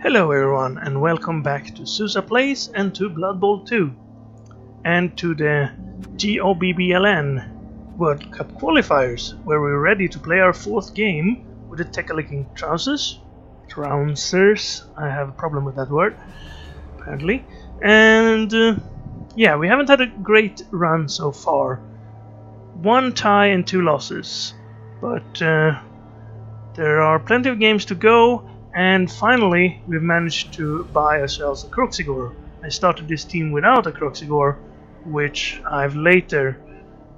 Hello everyone and welcome back to Susa Plays and to Blood Bowl 2 and to the GOBBLN World Cup Qualifiers, where we're ready to play our fourth game with the Tekalikkin Trouncers. I have a problem with that word, apparently. And yeah, we haven't had a great run so far. 1 tie and 2 losses, but there are plenty of games to go. And finally, we've managed to buy ourselves a Croxigore. I started this team without a Croxigore, which I've later...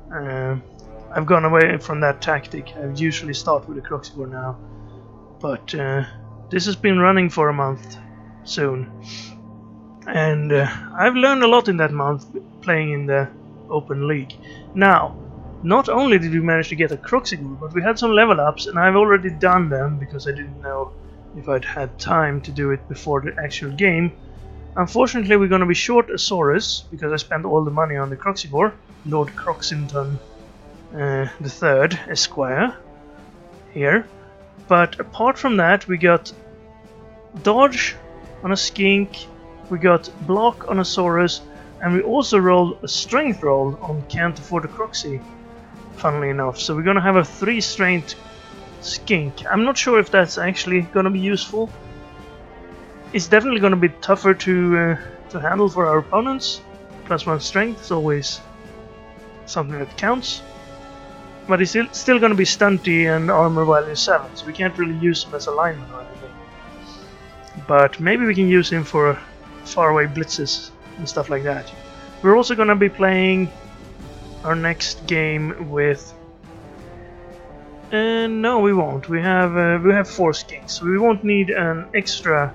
I've gone away from that tactic. I usually start with a Croxigore now. But this has been running for a month soon. And I've learned a lot in that month playing in the Open League. Now, not only did we manage to get a Croxigore, but we had some level ups, and I've already done them because I didn't know if I'd had time to do it before the actual game. Unfortunately, we're going to be short a Saurus because I spent all the money on the Croxigore, Lord Croxington III, Esquire, here. But apart from that, we got Dodge on a Skink, we got Block on a Saurus, and we also rolled a Strength roll on Can't Afford a Croxy, funnily enough. So we're going to have a 3 Strength Skink. I'm not sure if that's actually going to be useful. It's definitely going to be tougher to handle for our opponents. +1 strength is always something that counts. But it's still going to be stunty and armor value 7, so we can't really use him as a lineman or anything. But maybe we can use him for faraway blitzes and stuff like that. We're also going to be playing our next game with... no, we won't. We have 4 skinks, so we won't need an extra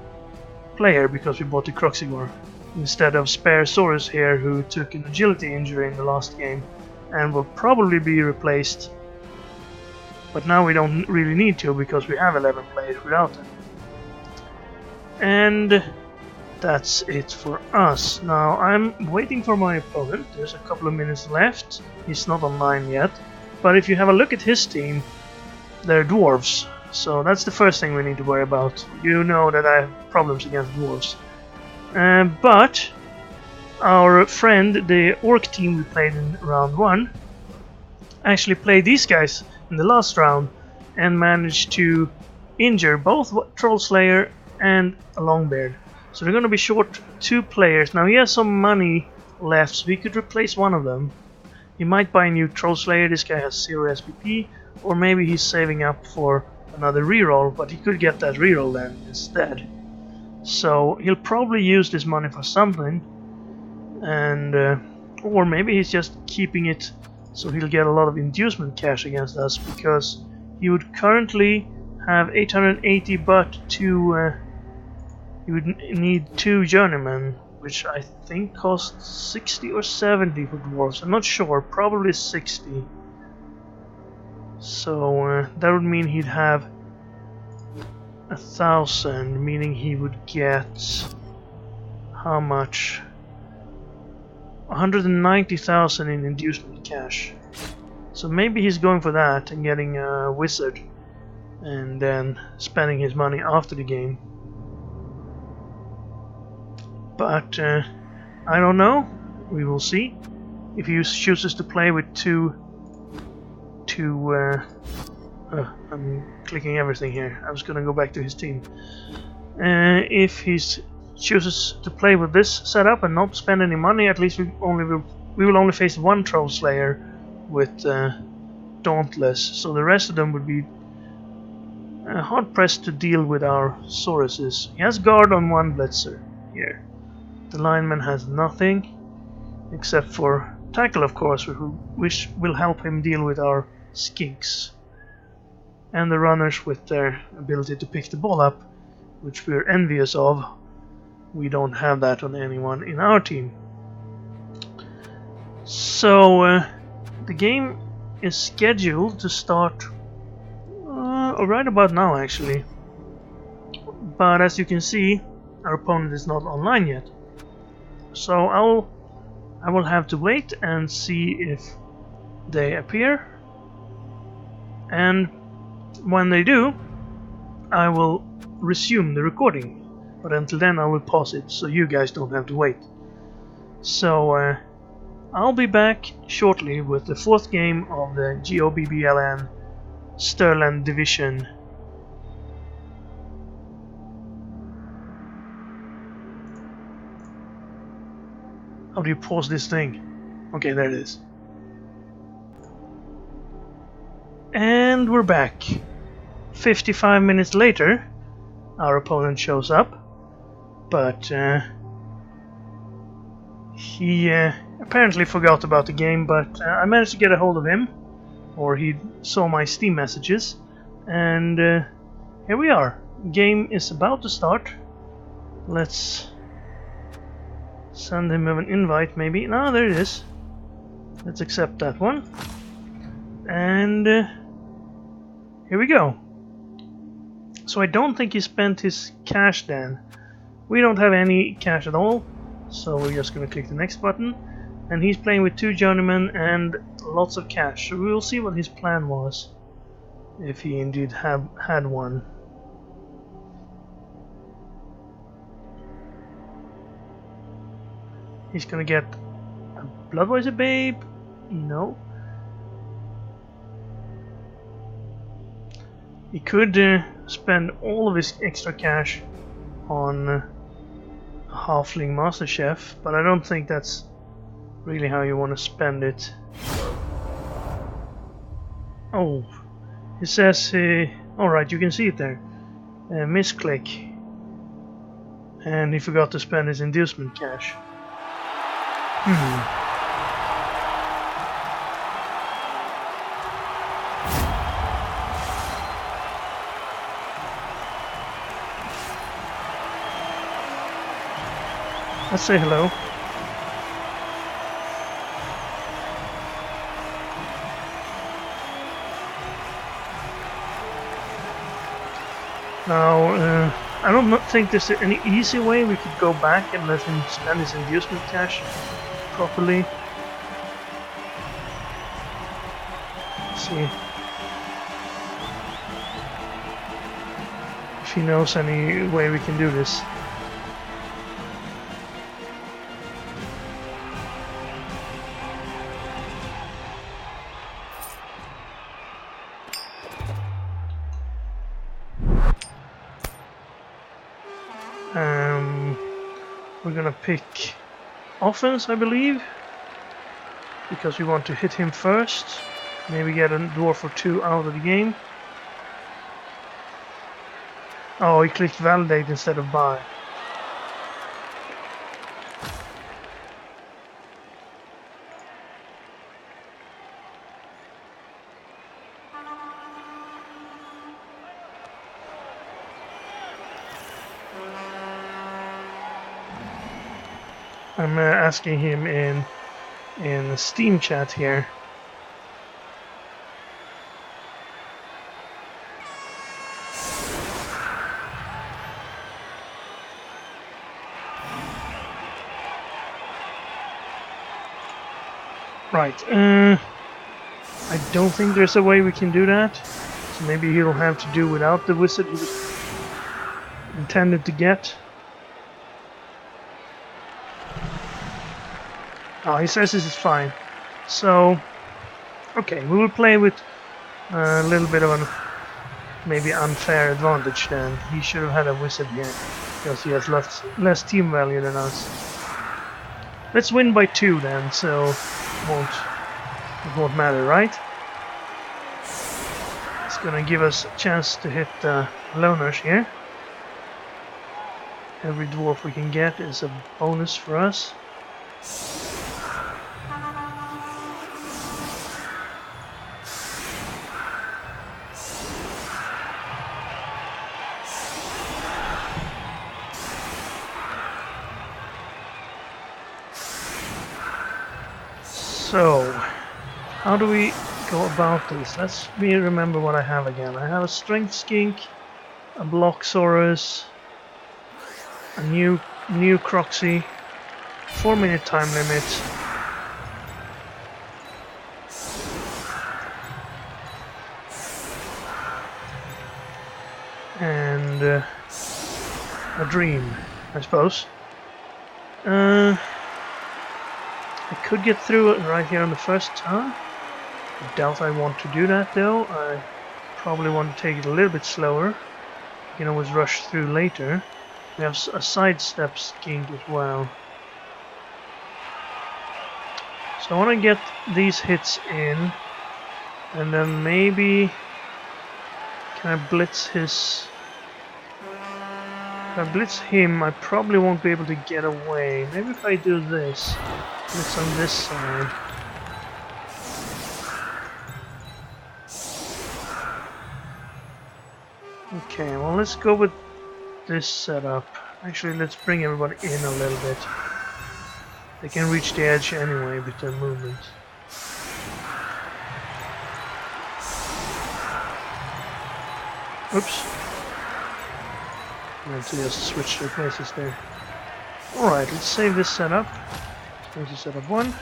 player because we bought the Croxigore instead of Spare Saurus here, who took an agility injury in the last game and will probably be replaced. But now we don't really need to because we have 11 players without him. And that's it for us. Now I'm waiting for my opponent. There's a couple of minutes left. He's not online yet. But if you have a look at his team, they're dwarves, so that's the first thing we need to worry about. You know that I have problems against dwarves. But our friend, the orc team we played in round 1, actually played these guys in the last round and managed to injure both Troll Slayer and a Longbeard. So they're going to be short 2 players. Now he has some money left, so we could replace one of them. He might buy a new Troll Slayer. This guy has 0 SPP. Or maybe he's saving up for another reroll, but he could get that reroll then instead. So he'll probably use this money for something, and or maybe he's just keeping it so he'll get a lot of inducement cash against us, because he would currently have 880, but he would need 2 journeymen, which I think costs 60 or 70 for dwarves. I'm not sure, probably 60. So that would mean he'd have 1,000, meaning he would get how much? 190,000 in inducement cash. So maybe he's going for that and getting a wizard and then spending his money after the game. But I don't know. We will see. If he chooses to play with I'm clicking everything here. I was gonna go back to his team. If he chooses to play with this setup and not spend any money, at least we will only face 1 Troll Slayer with Dauntless. So the rest of them would be hard pressed to deal with our Sauruses. He has guard on 1 Blitzer here. The lineman has nothing except for tackle, of course, which will help him deal with our skinks. And the runners with their ability to pick the ball up, which we're envious of. We don't have that on anyone in our team. So the game is scheduled to start right about now, actually. But as you can see, our opponent is not online yet. So I will have to wait and see if they appear, and when they do, I will resume the recording. but until then I will pause it so you guys don't have to wait. So I'll be back shortly with the 4th game of the GOBBLN Sterland Division. How do you pause this thing? Okay, there it is. And we're back. 55 minutes later, our opponent shows up, but he apparently forgot about the game, but I managed to get a hold of him, or he saw my Steam messages, and here we are. Game is about to start. Let's send him an invite, maybe. No, there it is. Let's accept that one. And here we go. So I don't think he spent his cash then. We don't have any cash at all, so we're just gonna click the next button. And he's playing with 2 journeymen and lots of cash. So we'll see what his plan was, if he indeed had one. He's gonna get a Bloodweiser babe? No. He could spend all of his extra cash on a Halfling Master Chef, but I don't think that's really how you want to spend it. Oh, it says, alright, you can see it there. Misclick. And he forgot to spend his inducement cash. Let's say hello. Now, I don't think there's any easy way we could go back and let him spend his inducement cash properly. Let's see if he knows any way we can do this. We're gonna pick offense, I believe, because we want to hit him first. Maybe get a dwarf or 2 out of the game. Oh, he clicked validate instead of buy. I'm asking him in the Steam chat here. Right. I don't think there's a way we can do that. So maybe he'll have to do without the wizard he was intended to get. Oh, he says this is fine. So, okay, we will play with a little bit of an maybe unfair advantage then. He should have had a wizard here, because he has less team value than us. Let's win by 2 then, so it won't matter, right? It's gonna give us a chance to hit the loners here. Every dwarf we can get is a bonus for us. So, how do we go about this? Let's remember what I have again. I have a Strength Skink, a Blocksaurus, a new Croxy, 4-minute time limit, and a dream, I suppose. I could get through it right here on the first turn. I doubt I want to do that though. I probably want to take it a little bit slower. You can always rush through later. We have a sidestep skink as well. So I want to get these hits in, and then maybe can I blitz his... If I blitz him, I probably won't be able to get away. Maybe if I do this, blitz on this side. Okay, well let's go with this setup. Actually, let's bring everybody in a little bit. They can reach the edge anyway with their movement. Oops. I have to just switch their places there. Alright, let's save this setup. This is setup 1.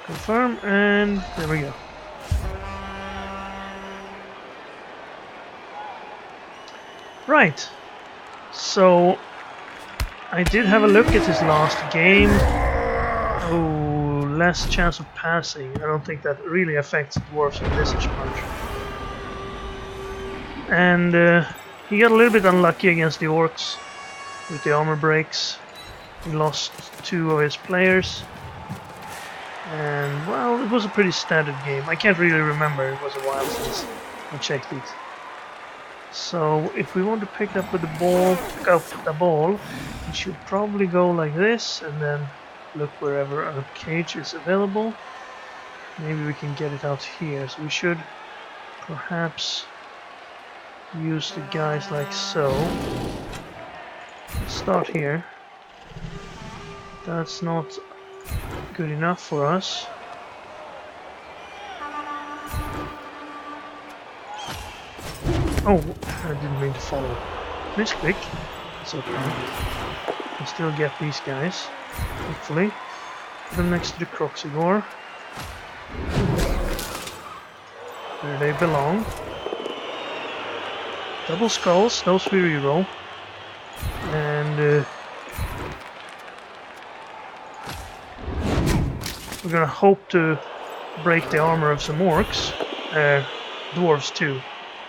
Confirm, and there we go. Right. So, I did have a look at his last game. Oh, less chance of passing. I don't think that really affects dwarves in this much. And he got a little bit unlucky against the orcs with the armor breaks. He lost 2 of his players. And, well, it was a pretty standard game. I can't really remember. It was a while since I checked it. So, if we want to pick up with the ball, we should probably go like this and then look wherever a cage is available. Maybe we can get it out here. So we should perhaps use the guys like so. Start here. That's not good enough for us. Oh, I didn't mean to follow. Misclick. It's okay. I still get these guys, hopefully. Put them next to the Croxigore. Where they belong. Double skulls, those we reroll. And we're gonna hope to break the armor of some orcs. Dwarves too.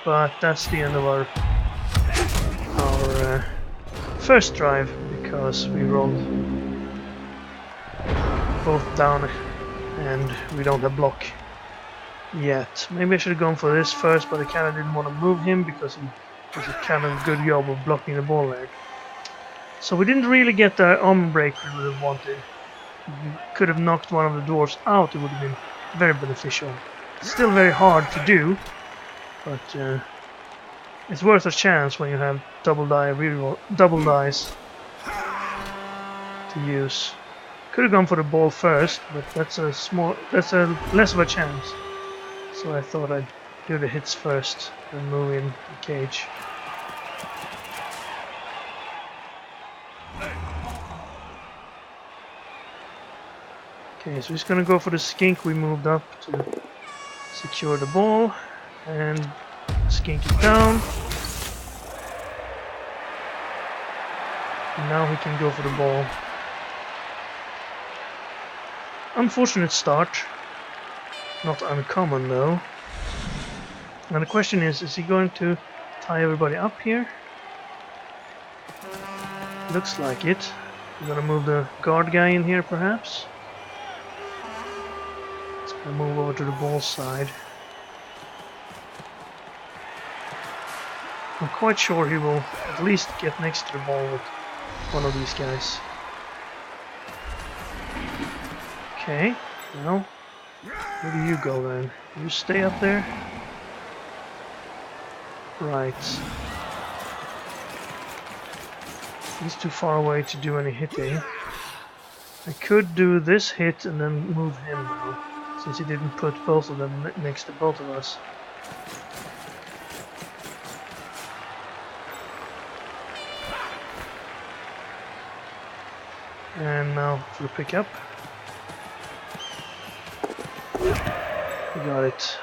But that's the end of our first drive, because we rolled both down and we don't have block yet. Maybe I should have gone for this first, but I kind of didn't want to move him because he does a kind of good job of blocking the ball there. So we didn't really get the armor break we would have wanted. We could have knocked one of the dwarves out, it would have been very beneficial. It's still very hard to do. But it's worth a chance when you have double dice to use. Could have gone for the ball first, but that's a less of a chance. So I thought I'd do the hits first and move in the cage. Okay, so he's gonna go for the skink we moved up to secure the ball. And skink it down. And now he can go for the ball. Unfortunate start. Not uncommon though. And the question is he going to tie everybody up here? Looks like it. We're gonna move the guard guy in here perhaps. Let's gonna move over to the ball side. I'm quite sure he will at least get next to the ball with one of these guys. Okay, well, where do you go then? You stay up there? Right. He's too far away to do any hitting. I could do this hit and then move him now, since he didn't put both of them next to both of us. And now for the pickup. We got it.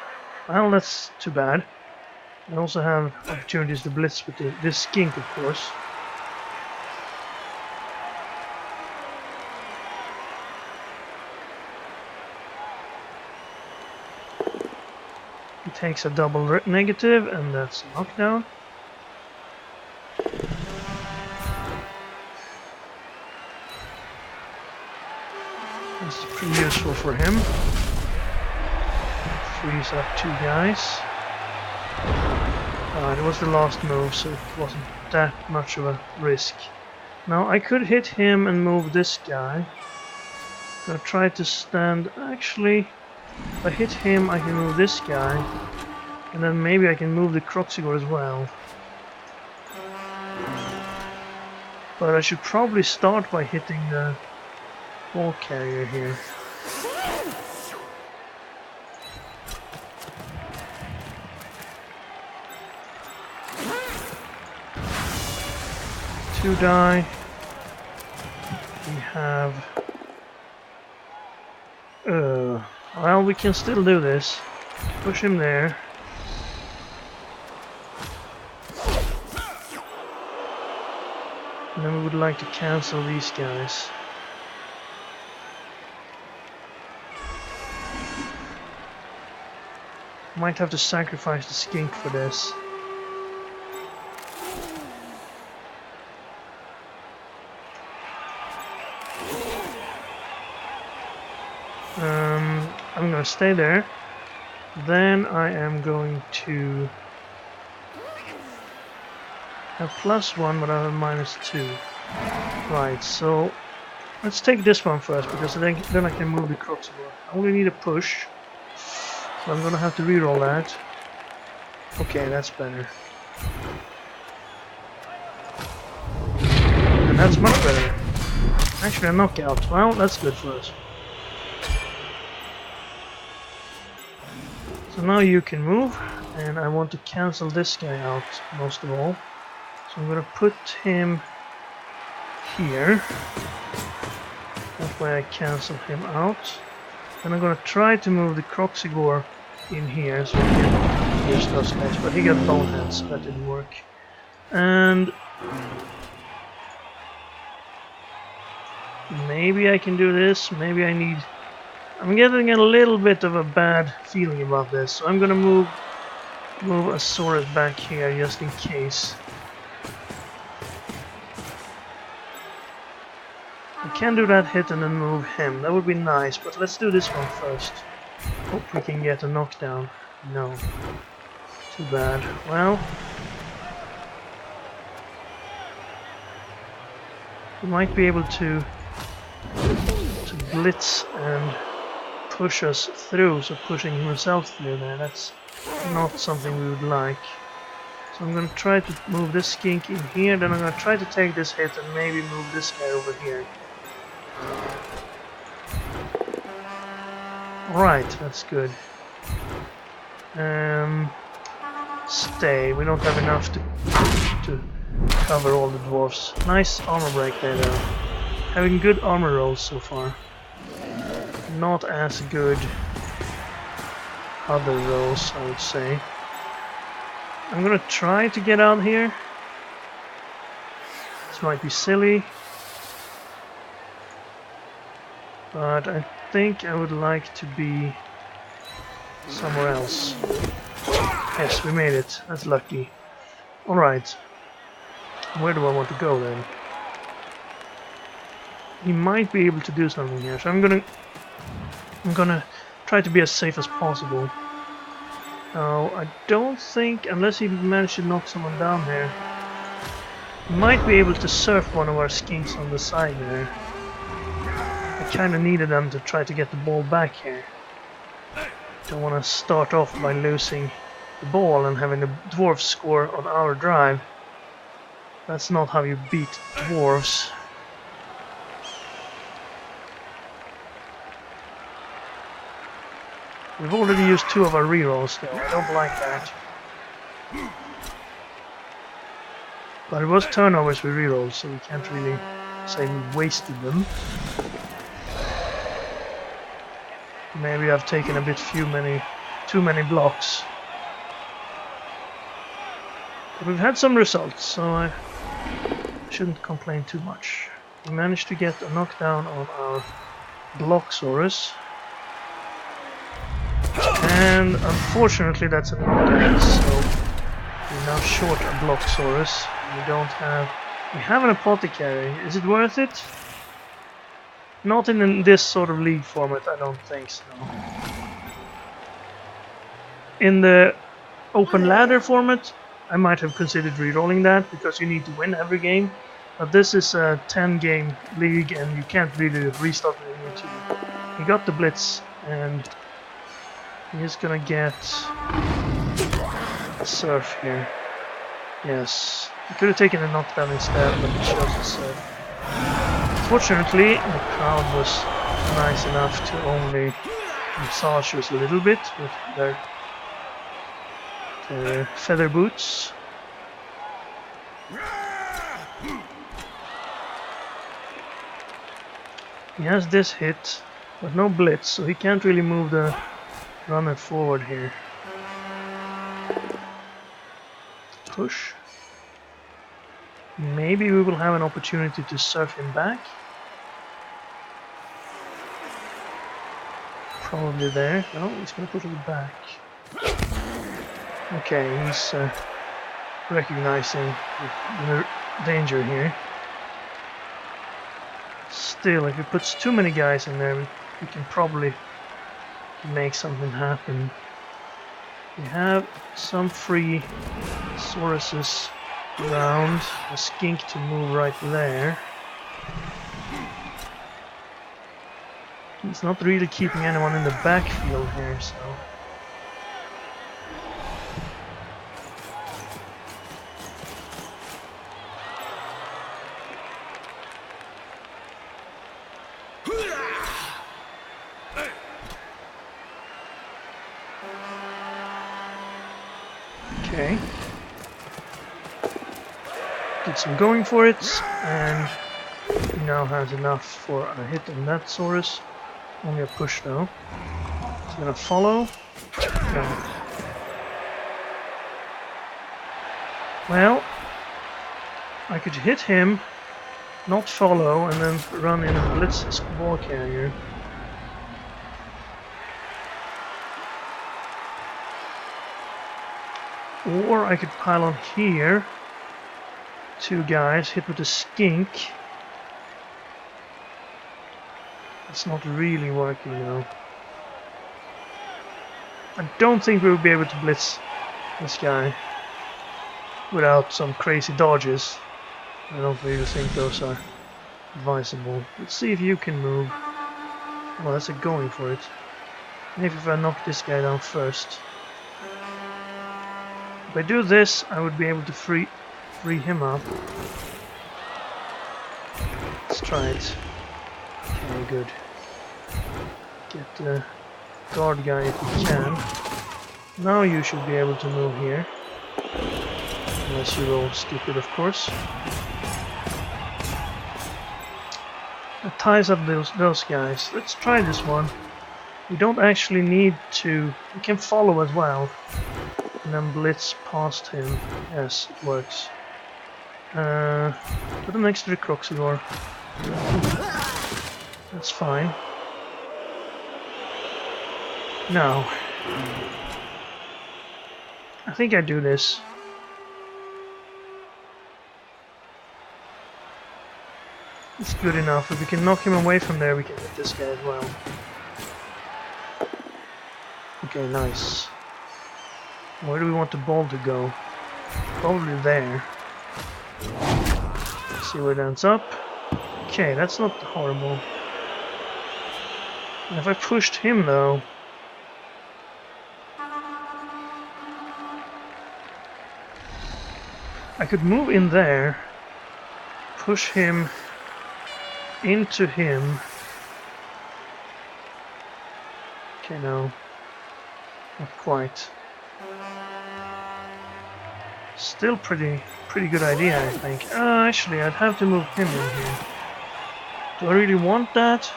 Well, that's too bad. I also have opportunities to blitz with this skink, of course. takes a double negative, and that's a knockdown. That's pretty useful for him. Frees up 2 guys. It was the last move, so it wasn't that much of a risk. Now I could hit him and move this guy. Gonna try to stand. Actually, if I hit him, I can move this guy, and then maybe I can move the Croxigor as well. But I should probably start by hitting the ball carrier here. Two die. We have... well, we can still do this. Push him there. And then we would like to cancel these guys. Might have to sacrifice the skink for this. I'm gonna stay there. Then I am going to have +1, but I have -2. Right, so let's take this one first, because then I can move the Croxigor. I only need a push, so I'm gonna have to reroll that. Okay, that's better. And that's much better. Actually, a knockout. Well, that's good for us. So now you can move, and I want to cancel this guy out most of all. So I'm gonna put him here. That way I cancel him out. Then I'm gonna try to move the Croxigor in here so we can use those guys, but he got boneheads, so that didn't work. And maybe I can do this, maybe I need... I'm getting a little bit of a bad feeling about this, so I'm gonna move a Saurus back here just in case. I can do that hit and then move him, that would be nice, but let's do this one first. Hope we can get a knockdown. No. Too bad. Well, we might be able to blitz and push us through, so pushing himself through there, that's not something we would like. So I'm going to try to move this skink in here, then I'm going to try to take this hit and maybe move this guy over here. Right, that's good. Stay, we don't have enough to cover all the dwarfs. Nice armor break there though. Having good armor rolls so far. Not as good other rolls, I would say. I'm gonna try to get out here. This might be silly, but I think I would like to be somewhere else. Yes, we made it. That's lucky. Alright. Where do I want to go then? He might be able to do something here, so I'm gonna try to be as safe as possible. Now, I don't think, unless he managed to knock someone down here, he might be able to surf one of our skinks on the side there. I kinda needed them to try to get the ball back here. Don't want to start off by losing the ball and having the dwarves score on our drive. That's not how you beat dwarves. We've already used 2 of our rerolls though, I don't like that. But it was turnovers with rerolls, so we can't really say we wasted them. Maybe I've taken a bit too many blocks. But we've had some results, so I shouldn't complain too much. We managed to get a knockdown on our Blocksaurus. And unfortunately that's a knockdown, so we're now short a Blocksaurus. We have an Apothecary. Is it worth it? Not in this sort of league format, I don't think so. In the open ladder format, I might have considered rerolling that because you need to win every game. But this is a 10-game league and you can't really restart when you need to. He got the Blitz and he's gonna get a Surf here. Yes, he could have taken a knockdown instead, but he chose the Surf. Fortunately, the crowd was nice enough to only massage us a little bit with their feather boots. He has this hit, but no blitz, so he can't really move the runner forward here. Push. Maybe we will have an opportunity to surf him back. Probably there. No, he's gonna push it back. Okay, he's recognizing the danger here. Still, if he puts too many guys in there, we can probably make something happen. We have some free Sauruses around, a skink to move right there. He's not really keeping anyone in the backfield here, so... Okay. Did some going for it, and he now has enough for a hit on that Saurus. Only a push though. He's gonna follow. No. Well, I could hit him, not follow, and then run in and blitz his ball carrier. Or I could pile on here. Two guys hit with a skink. It's not really working though. I don't think we'll be able to blitz this guy without some crazy dodges. I don't really think those are advisable. Let's see if you can move. Well, that's a going for it. Maybe if I knock this guy down first. If I do this, I would be able to free him up. Let's try it. Okay, good. Get the guard guy if we can. Now you should be able to move here. Unless you roll stupid, of course. That ties up those guys. Let's try this one. We don't actually need to... We can follow as well. And then blitz past him. Yes, it works. Put an extra Croxigor. That's fine. Now, I think I do this. It's good enough. If we can knock him away from there, we can hit this guy as well. Okay, nice. Where do we want the ball to go? Probably there. Let's see where it ends up. Okay, that's not horrible. And if I pushed him though... I could move in there, push him into him. Okay, no. Not quite. Still pretty good idea, I think. Actually, I'd have to move him in here. Do I really want that?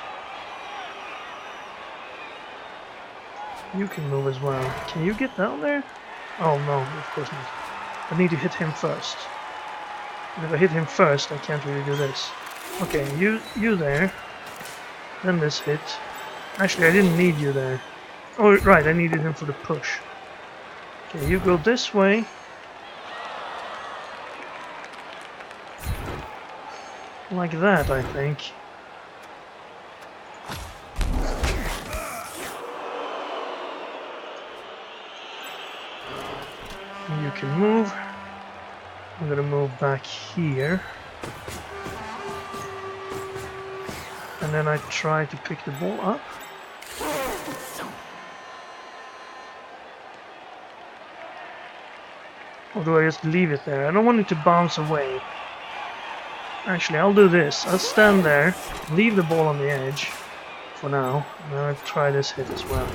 You can move as well. Can you get down there? Oh no, of course not. I need to hit him first. And if I hit him first, I can't really do this. Okay, you there. Then this hit. Actually, I didn't need you there. Oh, right, I needed him for the push. Okay, you go this way. Like that, I think. You can move. I'm gonna move back here. And then I try to pick the ball up. Or do I just leave it there? I don't want it to bounce away. Actually, I'll do this. I'll stand there, leave the ball on the edge for now, and then I'll try this hit as well.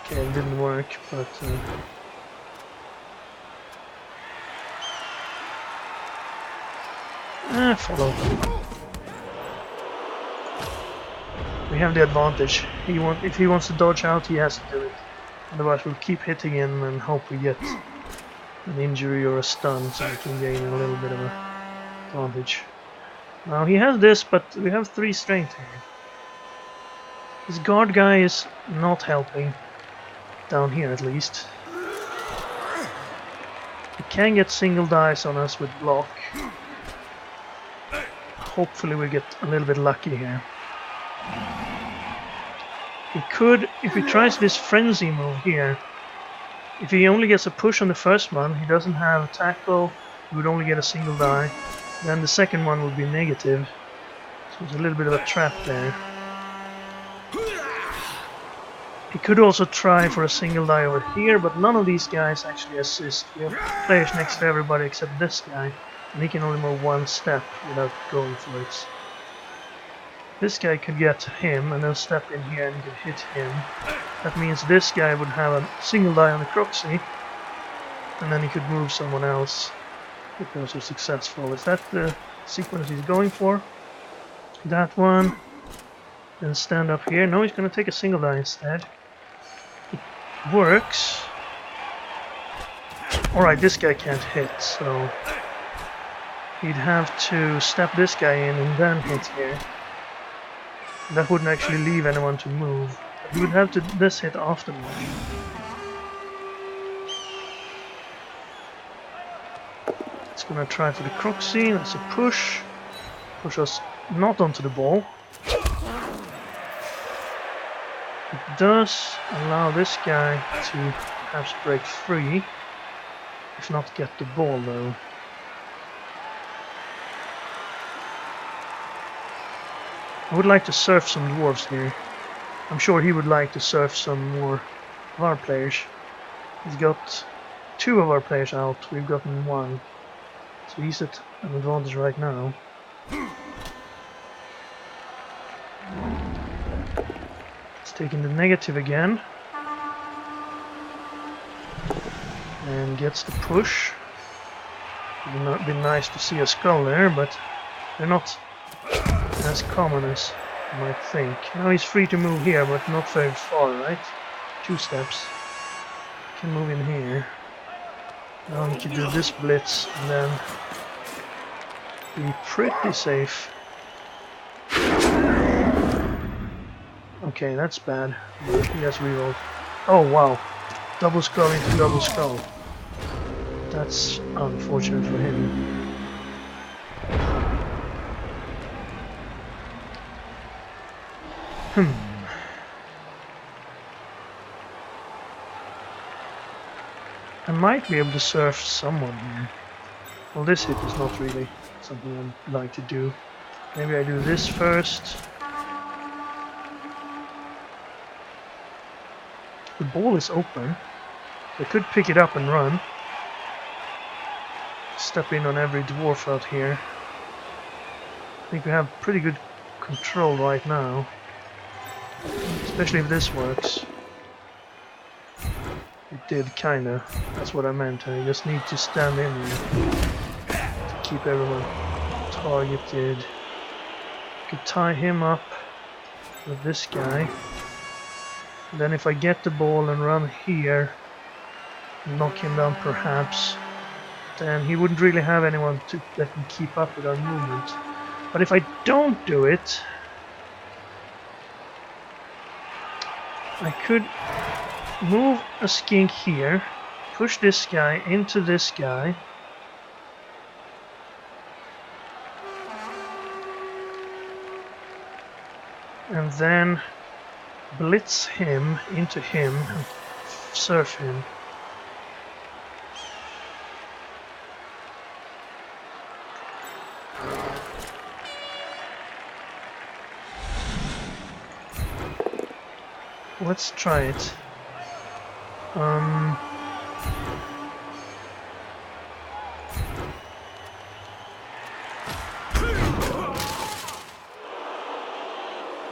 Okay, it didn't work, but... follow. We have the advantage. If he wants to dodge out, he has to do it. Otherwise we'll keep hitting him and hope we get an injury or a stun so we can gain a little bit of an advantage. Now he has this, but we have 3 strength here. This guard guy is not helping. Down here at least. He can get single dice on us with block. Hopefully we get a little bit lucky here. He could, if he tries this frenzy move here, if he only gets a push on the first one, he doesn't have a tackle, he would only get a single die. Then the second one would be negative. So it's a little bit of a trap there. He could also try for a single die over here, but none of these guys actually assist. We have players next to everybody except this guy, and he can only move 1 step without going for it. This guy could get him and then step in here and could hit him. That means this guy would have a single die on the Croxy, and then he could move someone else if those are successful. Is that the sequence he's going for? That one. Then stand up here. No, he's going to take a single die instead. It works. Alright, this guy can't hit, so he'd have to step this guy in and then hit here. That wouldn't actually leave anyone to move. He would have to this hit afterwards. It's gonna try for the Croxy. That's a push. Push us not onto the ball. It does allow this guy to perhaps break free. If not get the ball though. I would like to surf some dwarves here. I'm sure he would like to surf some more of our players. He's got 2 of our players out, we've gotten 1. So he's at an advantage right now. He's taking the negative again. And gets the push. It would not be nice to see a skull there, but they're not as common as you might think. Now he's free to move here, but not very far, right? 2 steps. Can move in here. Now he can do this blitz and then be pretty safe. Okay, that's bad. He has rerolled. Oh wow! Double skull into double skull. That's unfortunate for him. I might be able to surf someone here. Well, this hit is not really something I'd like to do. Maybe I do this first. The ball is open. I could pick it up and run. Step in on every dwarf out here. I think we have pretty good control right now. Especially if this works. It did, kinda. That's what I meant. I just need to stand in here to keep everyone targeted. Could tie him up with this guy. And then if I get the ball and run here, knock him down perhaps, then he wouldn't really have anyone to let him keep up with our movement. But if I don't do it, I could move a skink here, push this guy into this guy. And then blitz him into him and surf him. Let's try it.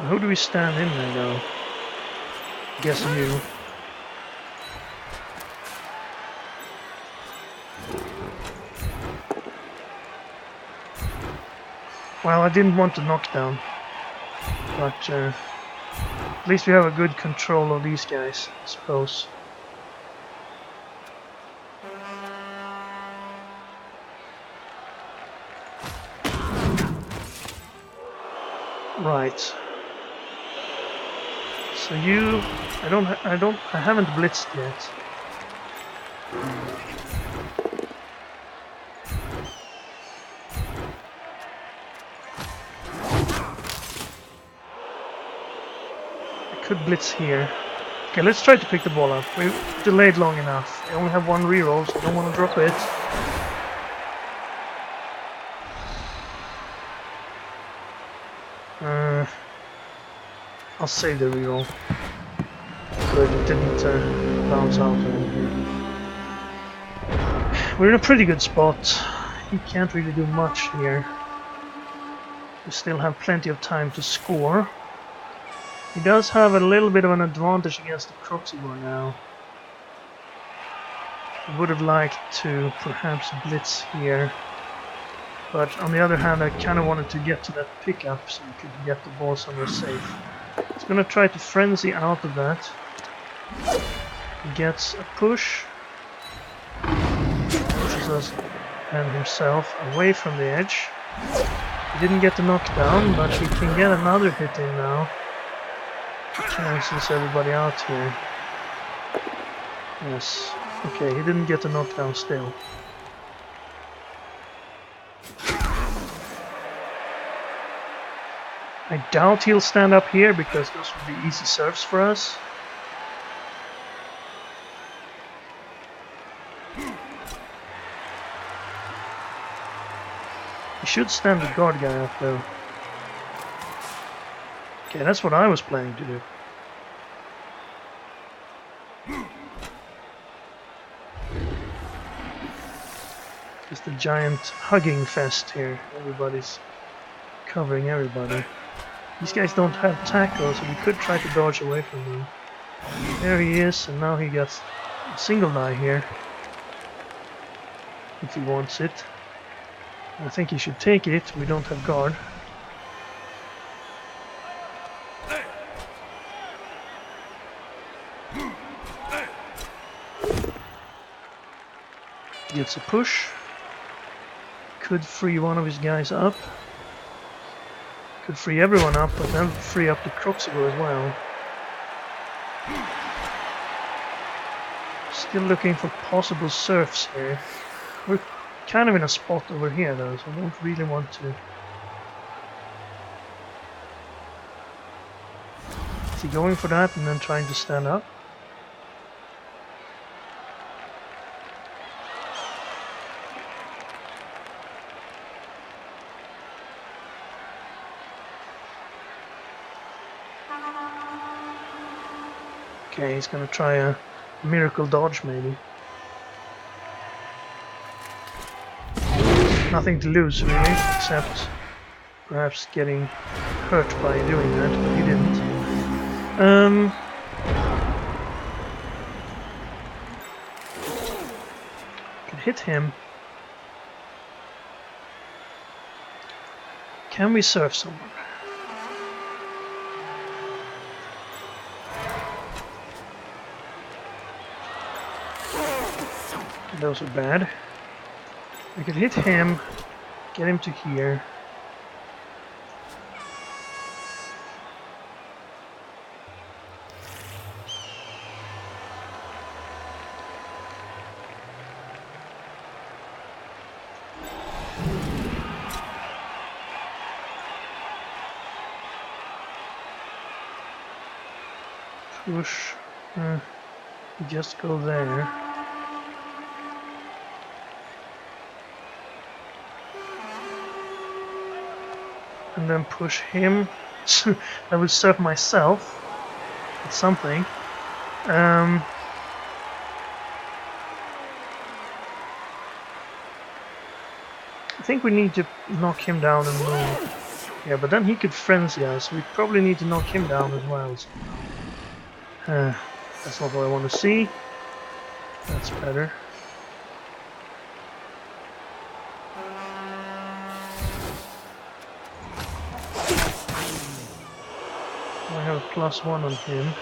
Who do we stand in there though? Guess you. Well, I didn't want to knock down, but at least we have a good control of these guys, I suppose. Right. So you, I haven't blitzed yet. I could blitz here. Okay, let's try to pick the ball up. We've delayed long enough. I only have one reroll, so I don't want to drop it. I'll save the reroll. But it didn't bounce out or anything. We're in a pretty good spot. He can't really do much here. We still have plenty of time to score. He does have a little bit of an advantage against the Croxigore now. I would have liked to perhaps blitz here. But on the other hand, I kind of wanted to get to that pickup so we could get the ball somewhere safe. He's going to try to frenzy out of that. He gets a push. Pushes us and himself away from the edge. He didn't get the knockdown, but he can get another hit in now. Cancels everybody out here. Yes. Okay, he didn't get the knockdown still. I doubt he'll stand up here because those would be easy serves for us. He should stand the guard guy up though. Okay, that's what I was planning to do. Just a giant hugging fest here. Everybody's covering everybody. These guys don't have tackle, so we could try to dodge away from them. There he is, and now he gets a single die here. If he wants it. I think he should take it, we don't have guard. Gets a push. Could free one of his guys up. Could free everyone up, but then free up the Croxigore as well. Still looking for possible surfs here. We're kind of in a spot over here though, so I don't really want to. Is he going for that and then trying to stand up? Okay, he's gonna try a miracle dodge maybe. Nothing to lose really, except perhaps getting hurt by doing that, but he didn't. Can hit him. Can we surf someone? Those are bad. I could hit him, get him to here. Push. Just go there. And then push him. I will serve myself with something. I think we need to knock him down and move. Yeah, but then he could frenzy us. We probably need to knock him down as well. That's not what I want to see. That's better. I have a +1 on him.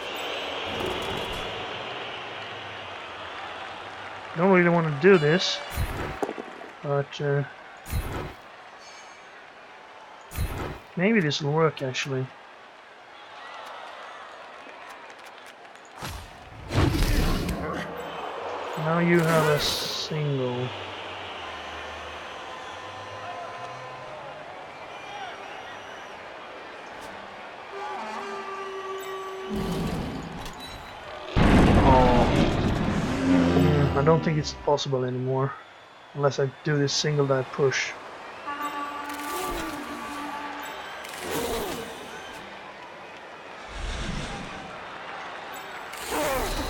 Don't really want to do this, but maybe this will work actually. Now you have a single. I don't think it's possible anymore, unless I do this single die push.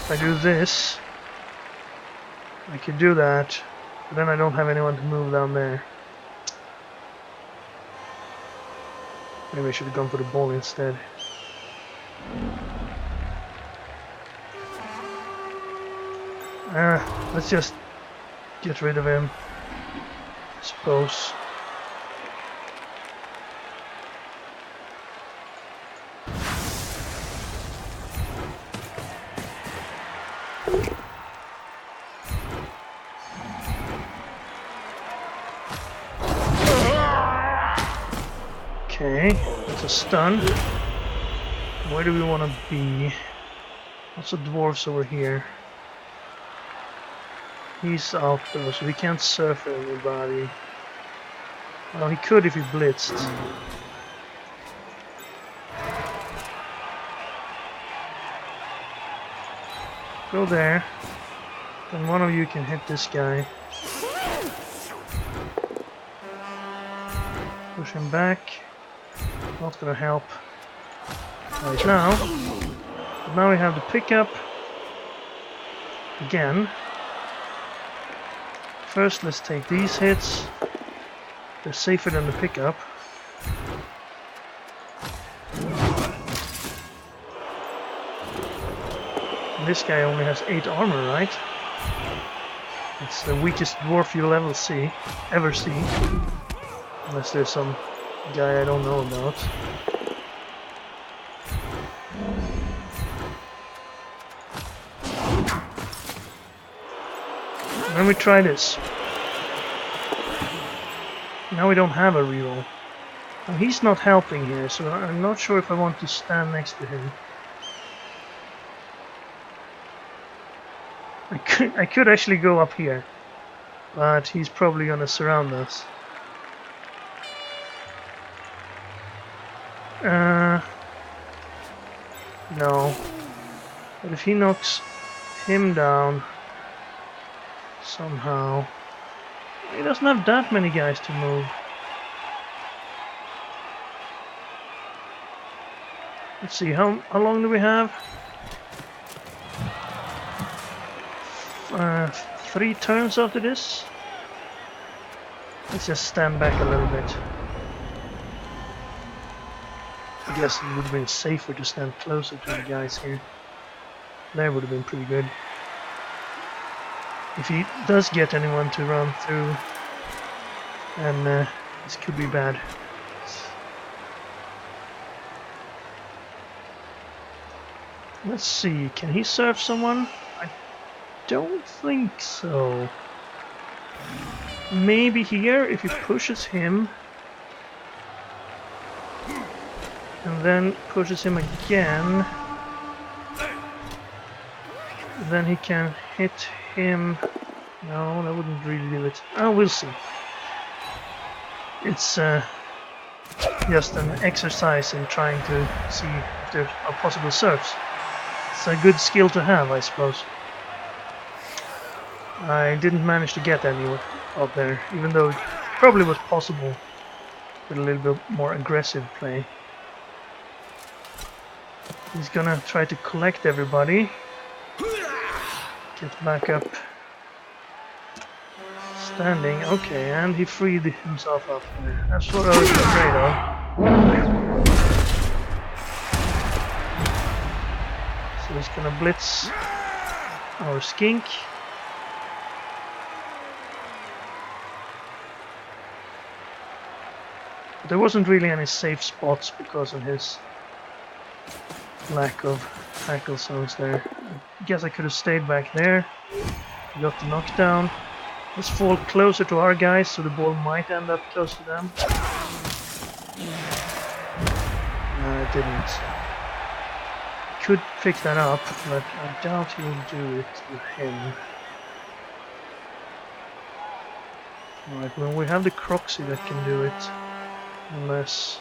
If I do this, I could do that, but then I don't have anyone to move down there. Maybe I should have gone for the ball instead. Let's just get rid of him, I suppose. Okay, that's a stun. Where do we want to be? Lots of dwarves over here. He's out though, so he can't surf anybody. Well, he could if he blitzed. Go there. Then one of you can hit this guy. Push him back. Not gonna help right now. But now we have the pickup again. First, let's take these hits. They're safer than the pickup. And this guy only has 8 armor, right? It's the weakest dwarf you'll ever see. Unless there's some guy I don't know about. Let me try this. Now we don't have a reroll. Well, he's not helping here, so I'm not sure if I want to stand next to him. I could actually go up here, but he's probably gonna surround us. No. But if he knocks him down somehow, he doesn't have that many guys to move. Let's see, how long do we have? 3 turns after this. Let's just stand back a little bit. I guess it would have been safer to stand closer to the guys here. That would have been pretty good. If he does get anyone to run through, then this could be bad. Let's see, can he serve someone? I don't think so. Maybe here, if he pushes him, and then pushes him again, then he can hit him. No, that wouldn't really do it. Oh, we'll see. it's just an exercise in trying to see if there are possible surfs. It's a good skill to have, I suppose. I didn't manage to get any out there, even though it probably was possible with a little bit more aggressive play. He's gonna try to collect everybody. Get back up. Standing, okay, and he freed himself up there. That's what I was afraid of. So he's gonna blitz our skink. But there wasn't really any safe spots because of his lack of tackle zones there. I guess I could have stayed back there. We got the knockdown. Let's fall closer to our guys so the ball might end up close to them. No, it didn't. Could pick that up, but I doubt he will do it with him. Alright, well, we have the Croxy that can do it. Unless...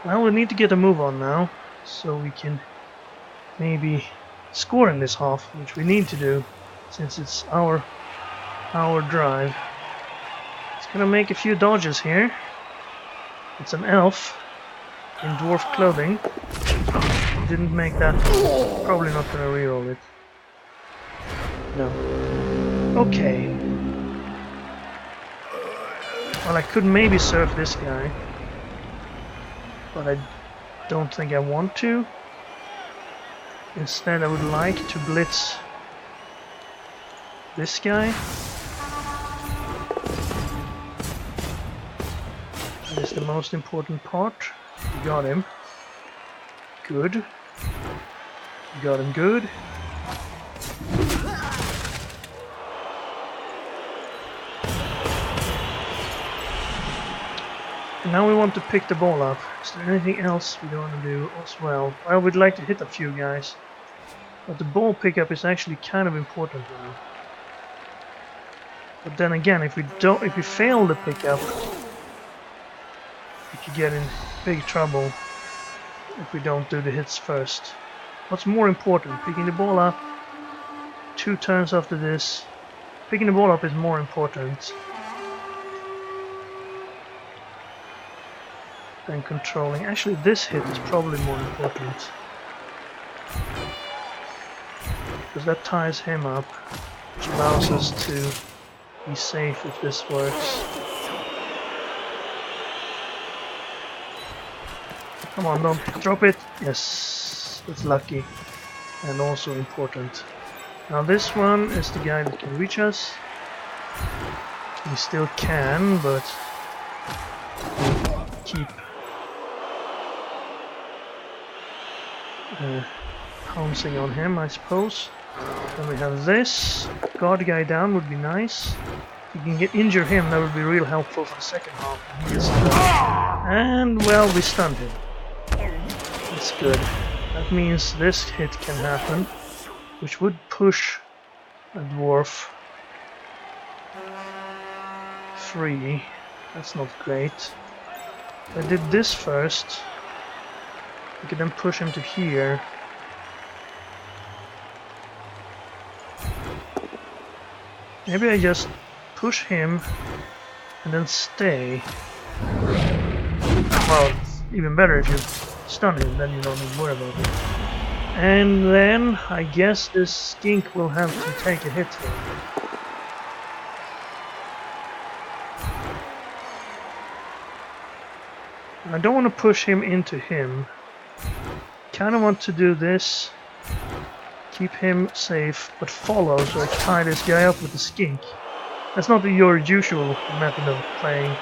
Well, we need to get a move on now, so we can maybe score in this half, which we need to do, since it's our drive. It's gonna make a few dodges here. It's an elf in dwarf clothing. Didn't make that. Probably not gonna reroll it. No. Okay. Well, I could maybe surf this guy. But I don't think I want to. Instead, I would like to blitz this guy. That is the most important part. We got him. Good. We got him good. And now we want to pick the ball up. Is there anything else we want to do as well? Well, we'd like to hit a few guys. But the ball pickup is actually kind of important now. But then again, if we fail the pickup, we could get in big trouble if we don't do the hits first. What's more important? Picking the ball up, 2 turns after this. Picking the ball up is more important than controlling. Actually, this hit is probably more important, because that ties him up, which allows us to be safe if this works. Come on, don't drop it. Yes, that's lucky and also important. Now this one is the guy that can reach us. He still can, but keep pouncing on him, I suppose. Then we have this. Guard guy down would be nice. If we can injure him, that would be real helpful for the second half. And, well, we stunned him. That's good. That means this hit can happen, which would push a dwarf free. That's not great. If I did this first, we could then push him to here. Maybe I just push him and then stay. Well, it's even better if you stun him, then you don't need to worry about it. And then I guess this skink will have to take a hit here. I don't want to push him into him. Kind of want to do this. Keep him safe, but follow, so I tie this guy up with the skink. That's not your usual method of playing,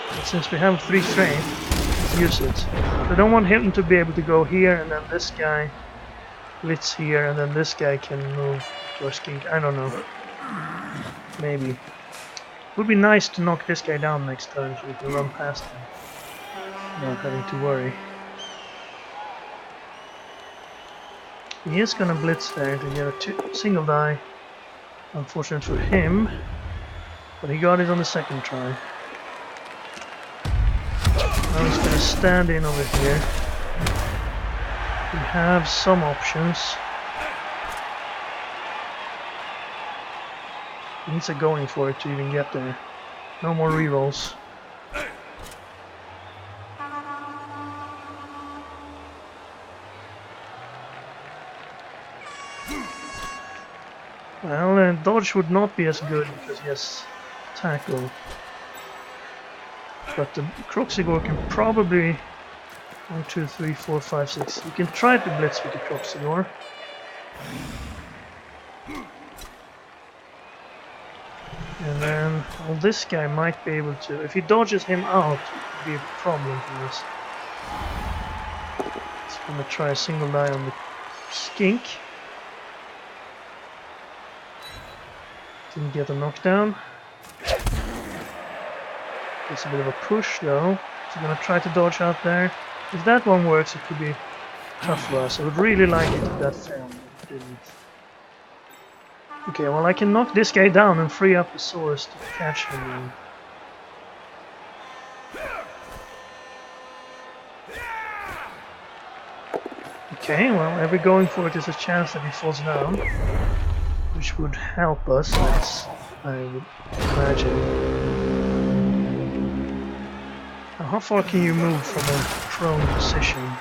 but since we have 3 strength, let's use it. So I don't want him to be able to go here, and then this guy blitz here, and then this guy can move to our skink. I don't know. Maybe. Would be nice to knock this guy down next turn so we can run past him without having to worry. He is gonna blitz there to get a single die. Unfortunate for him, but he got it on the second try. Now he's gonna stand in over here. We have some options. He needs a going for it to even get there. No more rerolls. Well, dodge would not be as good because he has tackle. But the Croxigor can probably... 1, 2, 3, 4, 5, 6. You can try to blitz with the Croxigor. And then, well, this guy might be able to... If he dodges him out, it could be a problem for us. He's gonna try a single die on the skink. Didn't get a knockdown. It's a bit of a push though. So I'm gonna try to dodge out there. If that one works, it could be tough for us. I would really like it if that failed. It didn't. Okay, well I can knock this guy down and free up the source to catch him then. Okay, well every going for it is a chance that he falls down. Which would help us, I would imagine. Now, how far can you move from a prone position?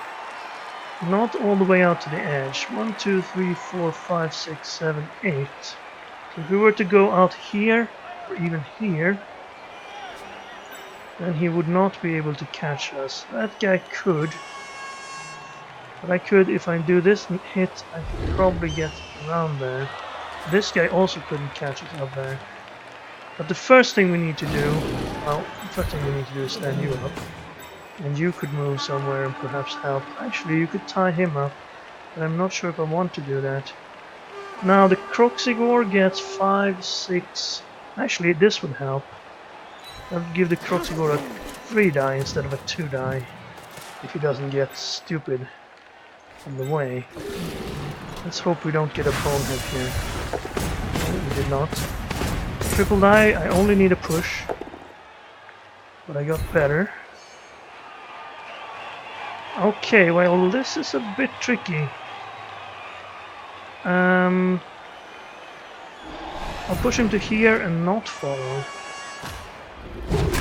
Not all the way out to the edge. 1, 2, 3, 4, 5, 6, 7, 8. So if we were to go out here, or even here, then he would not be able to catch us. That guy could. But I could, if I do this hit, I could probably get around there. This guy also couldn't catch us up there. But the first thing we need to do, well, the first thing we need to do is stand you up. And you could move somewhere and perhaps help. Actually, you could tie him up, but I'm not sure if I want to do that. Now, the Croxigor gets 5, 6... Actually, this would help. That would give the Croxigor a 3 die instead of a 2 die. If he doesn't get stupid on the way. Let's hope we don't get a bonehead here. We did not. Triple die, I only need a push. But I got better. Okay, well this is a bit tricky. I'll push him to here and not follow.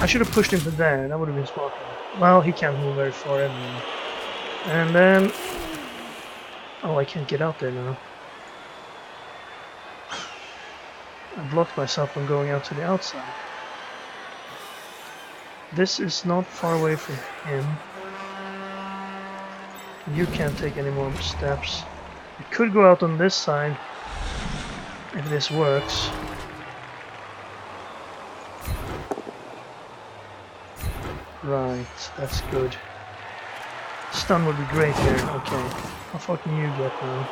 I should have pushed him to there, that would have been smarter. Well, he can't move very far anyway. And then... Oh, I can't get out there now. I blocked myself from going out to the outside. This is not far away from him. You can't take any more steps. I could go out on this side if this works. Right, that's good. Stun would be great here. Okay, how far can you get now?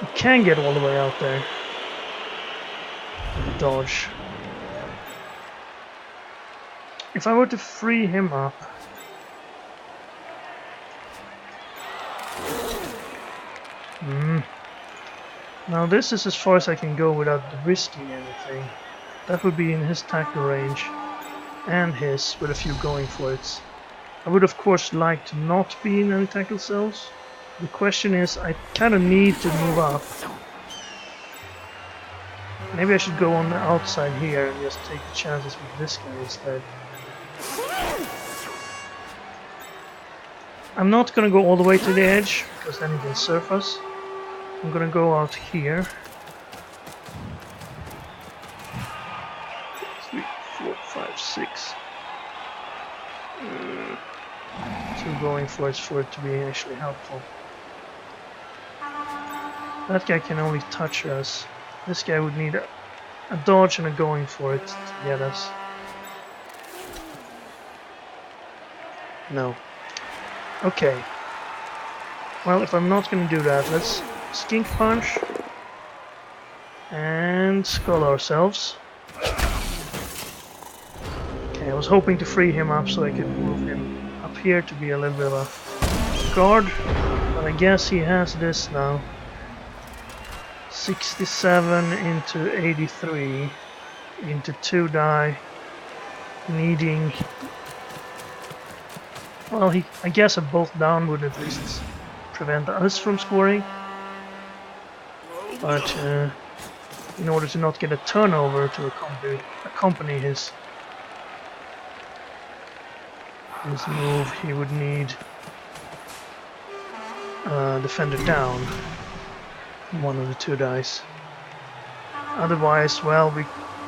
You can get all the way out there. Dodge. If I were to free him up, now this is as far as I can go without risking anything. That would be in his tackle range and his, with a few going for it. I would of course like to not be in any tackle cells. The question is, I kind of need to move up. Maybe I should go on the outside here and just take the chances with this guy instead. I'm not gonna go all the way to the edge, because then he can surf us. I'm gonna go out here. 3, 4, 5, 6. 2 going for it to be actually helpful. That guy can only touch us. This guy would need a dodge and a going for it to get us. No. Okay. Well, if I'm not gonna do that, let's skink punch and skull ourselves. Okay, I was hoping to free him up so I could move him up here to be a little bit of a guard, but I guess he has this now. 67 into 83 into 2 die, needing... Well, I guess a bolt down would at least prevent us from scoring. But in order to not get a turnover to accompany his move, he would need defender down, one of the 2 dice. Otherwise, well,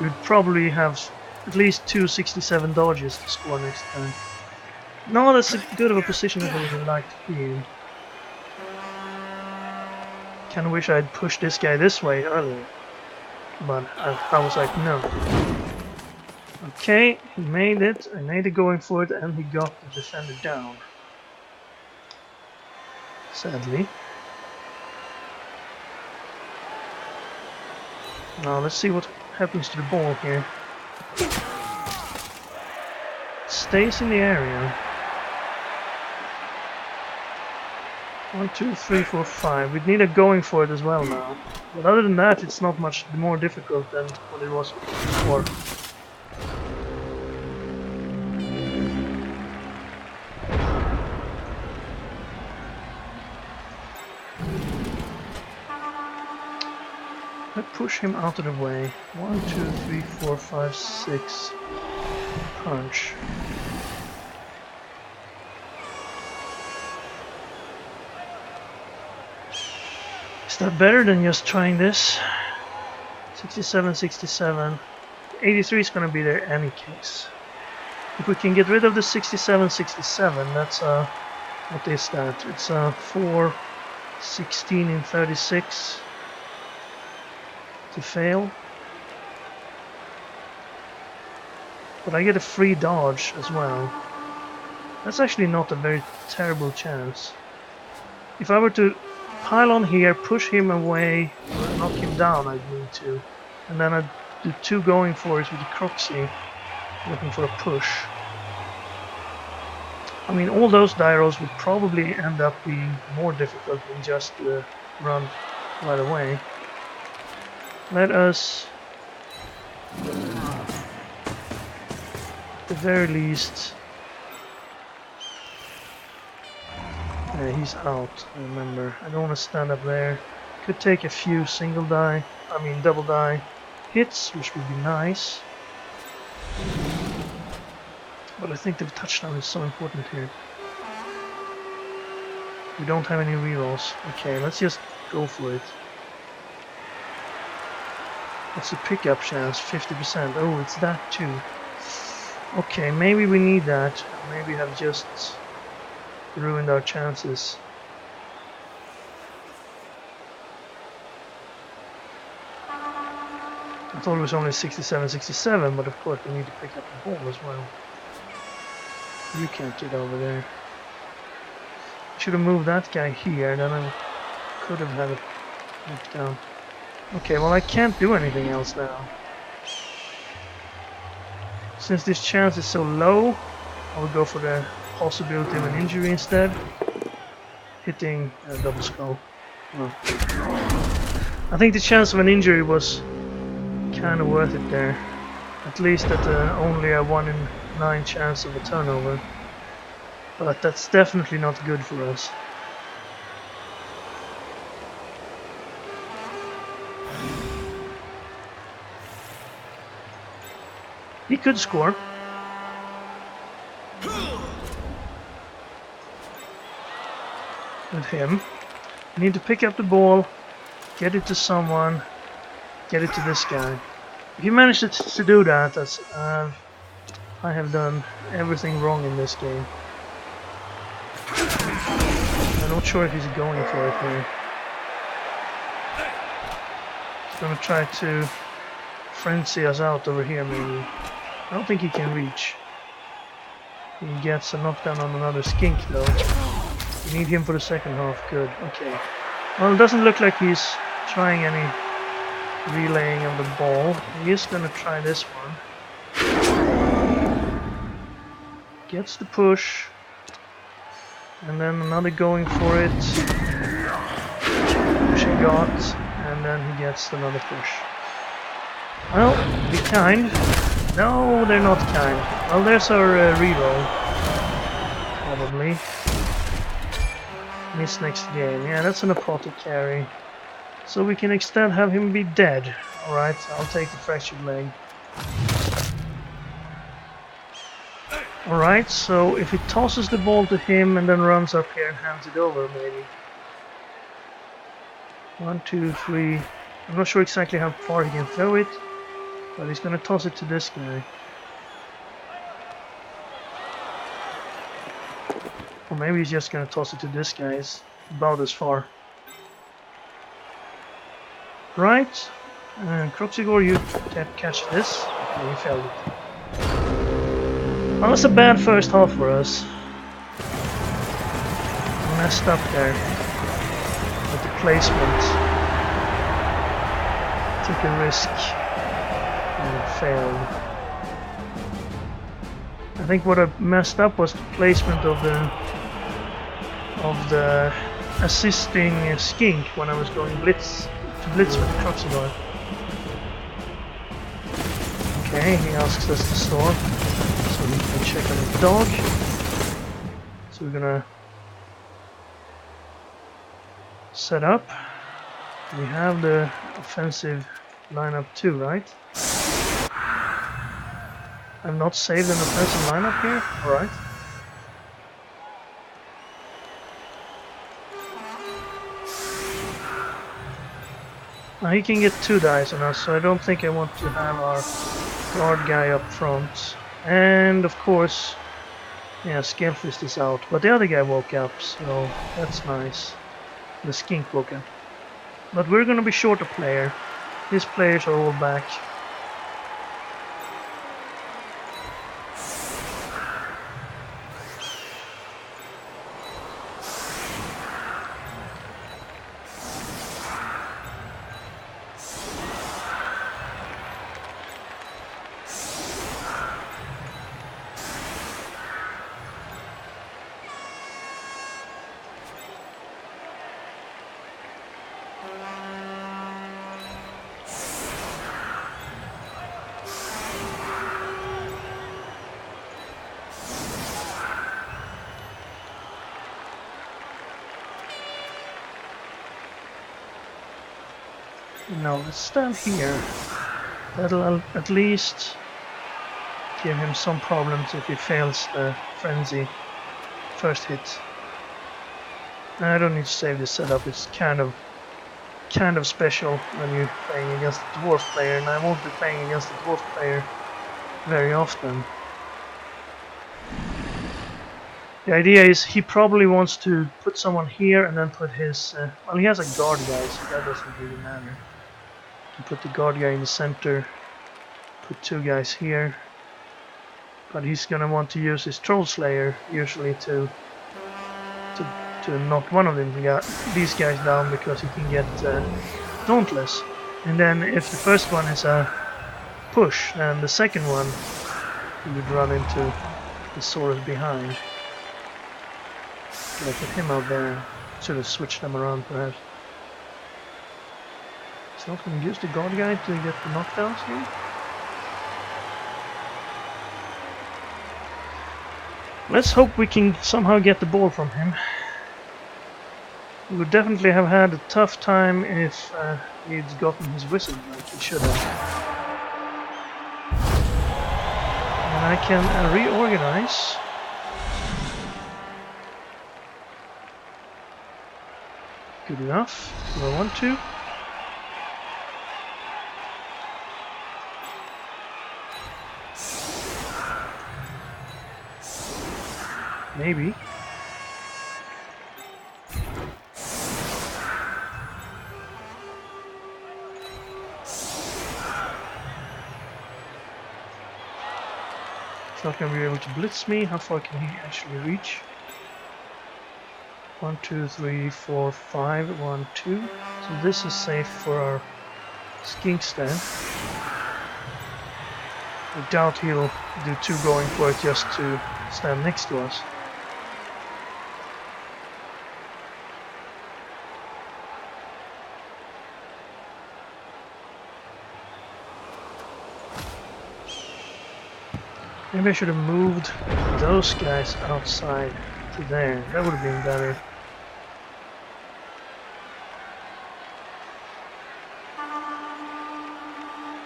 we'd probably have at least 2 67 dodges to score next time. No, that's as good of a position as I would like to be in. Kinda wish I'd pushed this guy this way earlier, but I was like, no. Okay, he made it. I made it going for it, and he got the defender down. Sadly. Now let's see what happens to the ball here. It stays in the area. 1, 2, 3, 4, 5. We'd need a going for it as well now. But other than that, it's not much more difficult than what it was before. Let's push him out of the way. 1, 2, 3, 4, 5, 6. Punch. Is that better than just trying this? 67, 67. 83 is going to be there any case. If we can get rid of the 67, 67, that's what is that? It's 4, 16 in 36 to fail. But I get a free dodge as well. That's actually not a very terrible chance. If I were to pile on here, push him away, knock him down, I'd need to. And then I'd do 2 going for it with the Croxy, looking for a push. I mean, all those die rolls would probably end up being more difficult than just run right away. Let us, at the very least... Yeah, he's out, remember. I don't want to stand up there. Could take a few double die hits, which would be nice. But I think the touchdown is so important here. We don't have any rerolls. Okay, let's just go for it. What's the pickup chance? 50%. Oh, it's that too. Okay, maybe we need that. Maybe have just ruined our chances. I thought it was only 67, but of course we need to pick up the ball as well. You can't get over there. I should have moved that guy here, then I could have had it knocked down. Okay, well I can't do anything else now. Since this chance is so low, I will go for the possibility of an injury instead. Hitting a double skull. Oh. I think the chance of an injury was kind of worth it there. At least at only a 1 in 9 chance of a turnover. But that's definitely not good for us. He could score. With him. I need to pick up the ball, get it to someone, get it to this guy. If you manage to do that, that's, I have done everything wrong in this game. I'm not sure if he's going for it here. He's gonna try to frenzy us out over here maybe. I don't think he can reach. He gets a knockdown on another skink though. We need him for the second half. Good. Okay. Well, it doesn't look like he's trying any relaying of the ball. He is going to try this one. gets the push. And then another going for it. Push he got. And then he gets another push. Well, be kind. No, they're not kind. Well, there's our reroll. Probably. Miss next game. Yeah, that's an apothecary. So we can instead have him be dead. Alright, I'll take the fractured leg. Alright, so if he tosses the ball to him and then runs up here and hands it over, maybe. 1, 2, 3. I'm not sure exactly how far he can throw it, but he's gonna toss it to this guy. Or maybe he's just gonna toss it to this guy. It's about as far. Right. Croxigor, you can't catch this. Okay, he failed it. Well, that's a bad first half for us. Messed up there with the placement. Took a risk and it failed. I think what I messed up was the placement of the assisting skink when I was going blitz with the Croxigor. Okay, he asks us to store. So we can check on the dog. So we're gonna set up. We have the offensive lineup too, right? I've not saved an offensive lineup here? Alright. Now he can get 2 dice on us, so I don't think I want to have our guard guy up front. And of course, yeah, Scalefist is out, but the other guy woke up, so that's nice. The skink woke up. But we're gonna be short a player. His players are all back. No, let's stand here. That'll at least give him some problems if he fails the frenzy first hit. I don't need to save this setup. It's kind of special when you're playing against a dwarf player, and I won't be playing against a dwarf player very often. The idea is he probably wants to put someone here and then put his... well, he has a guard guy, so that doesn't really matter. You put the guard guy in the center, put 2 guys here. But he's gonna want to use his Troll Slayer usually to knock one of these guys down, because he can get Dauntless. And then if the first one is a push, then the second one he would run into the Saurus behind. Gonna put him out there. Should have switched them around perhaps. He's not gonna use the guard guy to get the knockdowns here. Let's hope we can somehow get the ball from him. We would definitely have had a tough time if he'd gotten his wizard like he should have. And I can reorganize. Good enough. Do I want to? Maybe. He's not going to be able to blitz me. How far can he actually reach? 1, 2, 3, 4, 5. 1, 2. So this is safe for our skink stand. I doubt he'll do 2 going for it just to stand next to us. Maybe I should have moved those guys outside to there. That would have been better.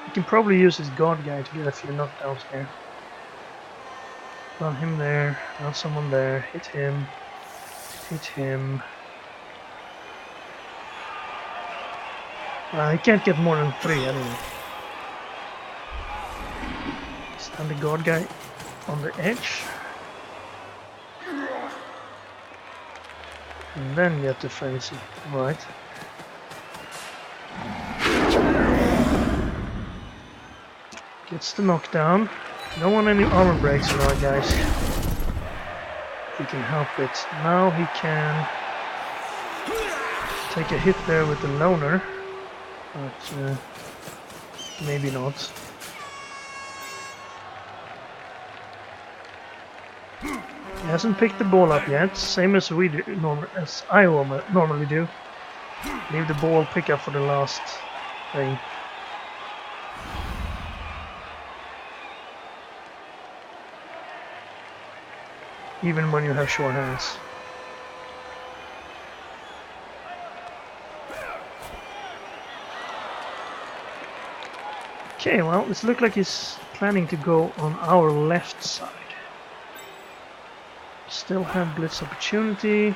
You can probably use his guard guy to get a few knockdowns here. Not him there, not someone there. Hit him. Hit him. He can't get more than 3 anyway. Stand the guard guy on the edge. And then get the frenzy. Right. Gets the knockdown. Don't want any armor breaks now, guys. He can help it. Now he can take a hit there with the loner. But maybe not. He hasn't picked the ball up yet, same as we do, as I normally do. Leave the ball pick up for the last thing. Even when you have short hands. Okay, well, it looks like he's planning to go on our left side. Still have blitz opportunity.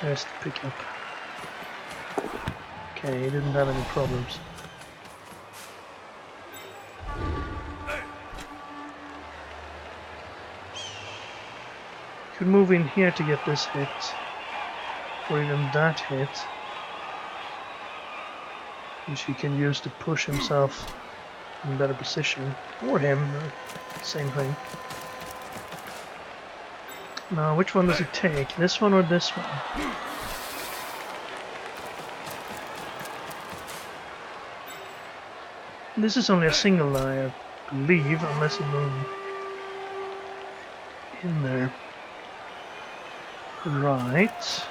There's the pickup. Okay, he didn't have any problems. Could move in here to get this hit, or even that hit, which he can use to push himself in better position, or him, same thing. Now, which one does he take? This one or this one? This is only a single die, I believe, unless he moves in there. Right.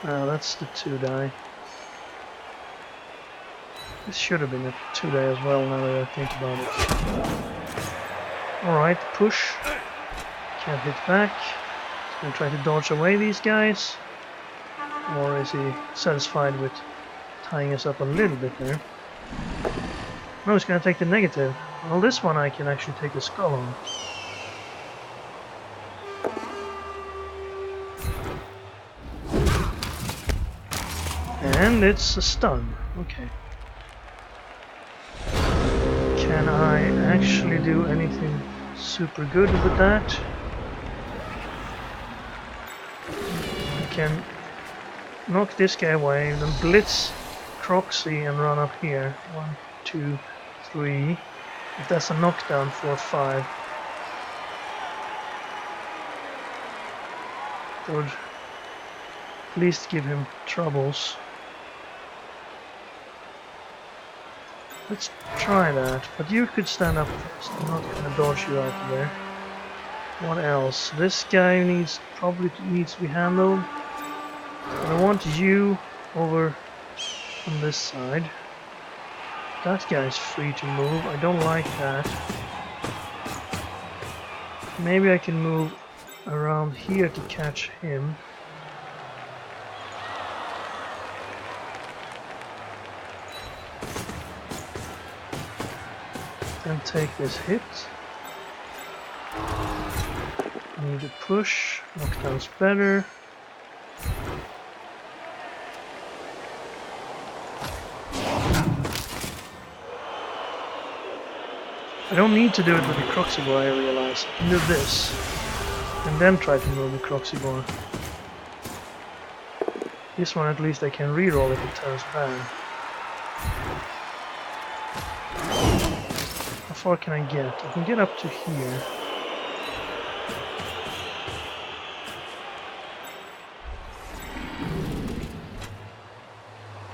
That's the 2 die. This should have been a 2 die as well, now that I think about it. Alright, push. Can't hit back. He's gonna try to dodge away these guys. Or is he satisfied with tying us up a little bit there? No, he's gonna take the negative. Well, this one I can actually take a skull on. And it's a stun. Okay. Can I actually do anything super good with that? I can knock this guy away, then blitz Croxy and run up here. 1, 2, 3. If that's a knockdown, 4, 5. That would at least give him troubles. Let's try that, but you could stand up first. I'm not gonna dodge you out of there. What else? This guy probably needs to be handled. But I want you over on this side. That guy's free to move. I don't like that. Maybe I can move around here to catch him. Then take this hit. Need a push. Knockdown's better. I don't need to do it with the Croxy Bar, I realize. I can do this. And then try to move the Croxy Bar. This one at least I can reroll if it turns bad. How far can I get? I can get up to here.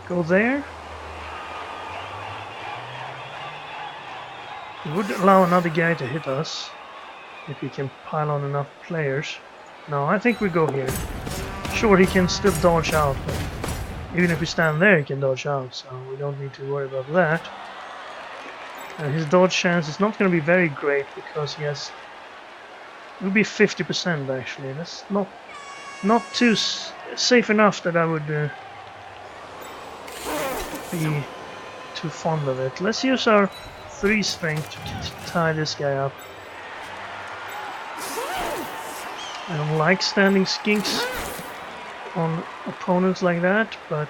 Go there. It would allow another guy to hit us if he can pile on enough players. No, I think we go here. Sure, he can still dodge out, but even if we stand there, he can dodge out, so we don't need to worry about that. And his dodge chance is not going to be very great because he has... it will be 50% actually. That's not too safe enough that I would be too fond of it. Let's use our 3 strength to tie this guy up. I don't like standing skinks on opponents like that, but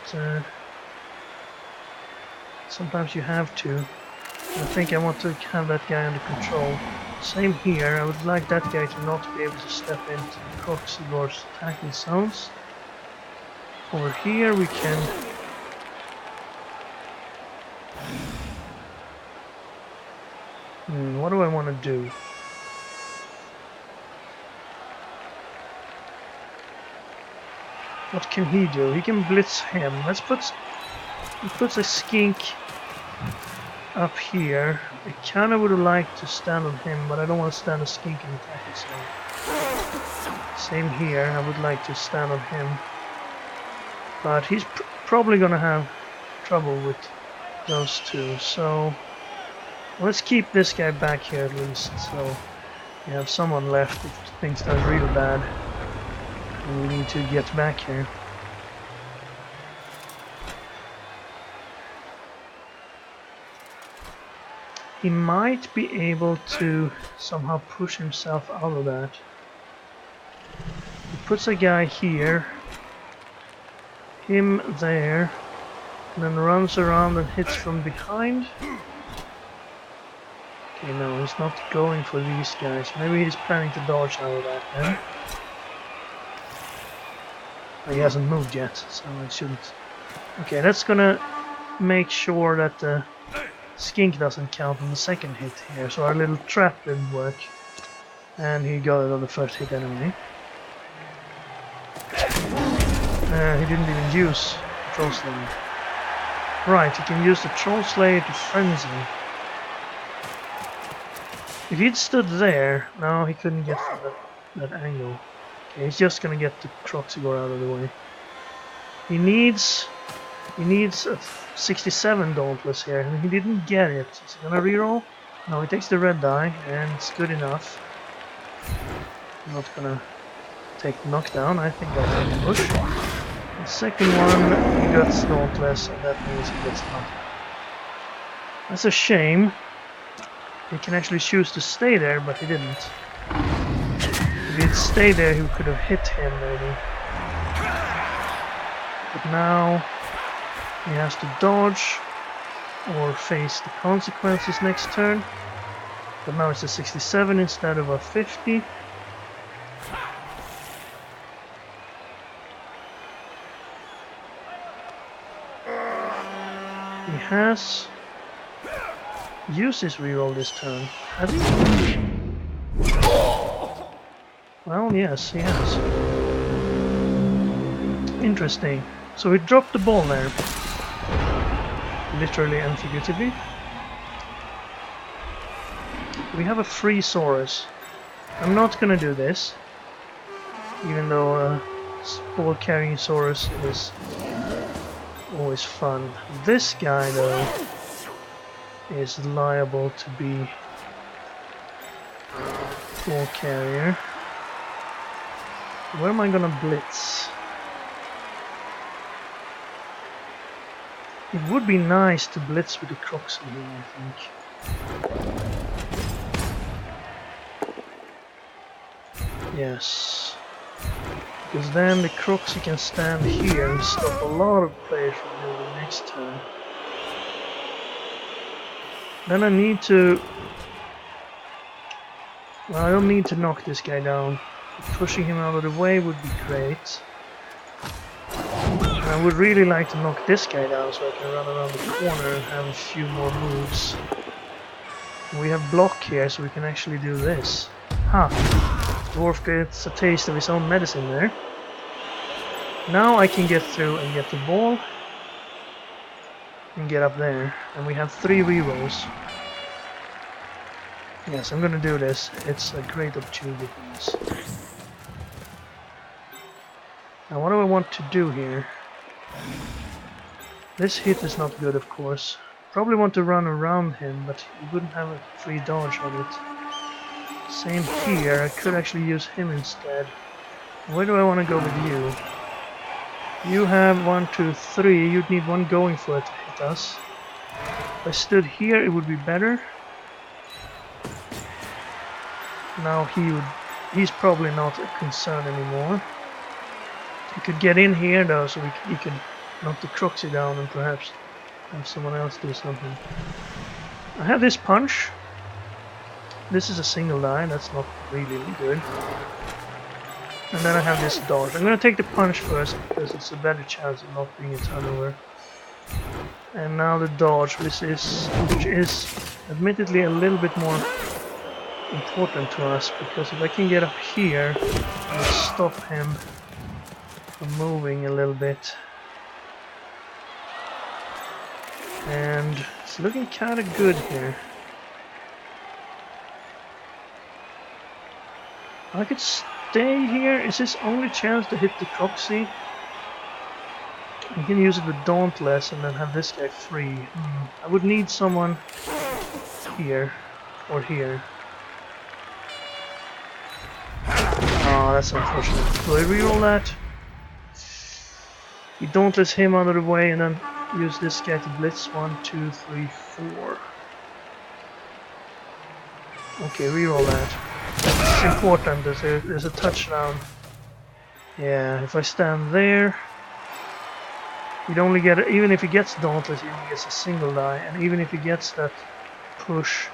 sometimes you have to. I think I want to have that guy under control. Same here, I would like that guy to not be able to step into Croxigor's attacking zones. Over here we can... what do I want to do? What can he do? He can blitz him. Let's put... he puts a skink up here. I kinda would have liked to stand on him, but I don't want to stand a skink in attacking zone. Same here, I would like to stand on him. But he's probably gonna have trouble with those two, so... let's keep this guy back here at least, so we have someone left if things go real bad. And we need to get back here. He might be able to somehow push himself out of that. He puts a guy here, him there, and then runs around and hits from behind. Okay, no, he's not going for these guys. Maybe he's planning to dodge out of that then. He hasn't moved yet, so it shouldn't. Okay, that's gonna make sure that the skink doesn't count on the second hit here, so our little trap didn't work. And he got it on the first hit anyway. He didn't even use Troll Slayer. Right, he can use the Troll Slayer to frenzy. If he'd stood there, no, he couldn't get that angle. Okay, he's just gonna get the Croxigor out of the way. He needs a 67 Dauntless here, and he didn't get it. Is he gonna reroll? No, he takes the red die, and it's good enough. I'm not gonna take knockdown, I think that's a push. The second one, he gets Dauntless, and that means he gets knocked. That's a shame. He can actually choose to stay there, but he didn't. If he'd stayed there, he could have hit him, maybe. But now he has to dodge or face the consequences next turn. But now it's a 67 instead of a 50. He has used his reroll this turn, has he? Well, yes, he has. Interesting. So he dropped the ball there. Literally and figuratively. We have a free Saurus. I'm not gonna do this. Even though ball carrying Saurus is always fun. This guy, though, is liable to be ball carrier. Where am I gonna blitz? It would be nice to blitz with the Crocs in here, I think. Yes. Because then the Crocs can stand here and stop a lot of players from moving next turn. Then I need to... well, I don't need to knock this guy down. Pushing him out of the way would be great. I would really like to knock this guy down so I can run around the corner and have a few more moves. We have block here, so we can actually do this. Ha! Dwarf gets a taste of his own medicine there. Now I can get through and get the ball. And get up there. And we have 3 rerolls. Yes, I'm gonna do this. It's a great opportunity for this. Now what do I want to do here? This hit is not good, of course. Probably want to run around him, but he wouldn't have a free dodge on it. Same here, I could actually use him instead. Where do I want to go with you? You have 1, 2, 3. You'd need one going for it to hit us. If I stood here, it would be better. Now he's probably not a concern anymore. He could get in here though, so he could knock the Croxy down and perhaps have someone else do something. I have this punch. This is a single die, that's not really good. And then I have this dodge. I'm gonna take the punch first because it's a better chance of not being a turnover. And now the dodge, which is admittedly a little bit more important to us, because if I can get up here and stop him from moving a little bit. And it's looking kind of good here. I could stay here. Is this only chance to hit the Croxy? I can use it with Dauntless and then have this guy free. I would need someone here or here. Oh, that's unfortunate. Do I reroll that? We Dauntless him out of the way and then use this guy to blitz. 1, 2, 3, 4. Okay, reroll that. It's important. There's a touchdown. Yeah, if I stand there, he'd only get it. Even if he gets Dauntless, he only gets a single die, and even if he gets that push,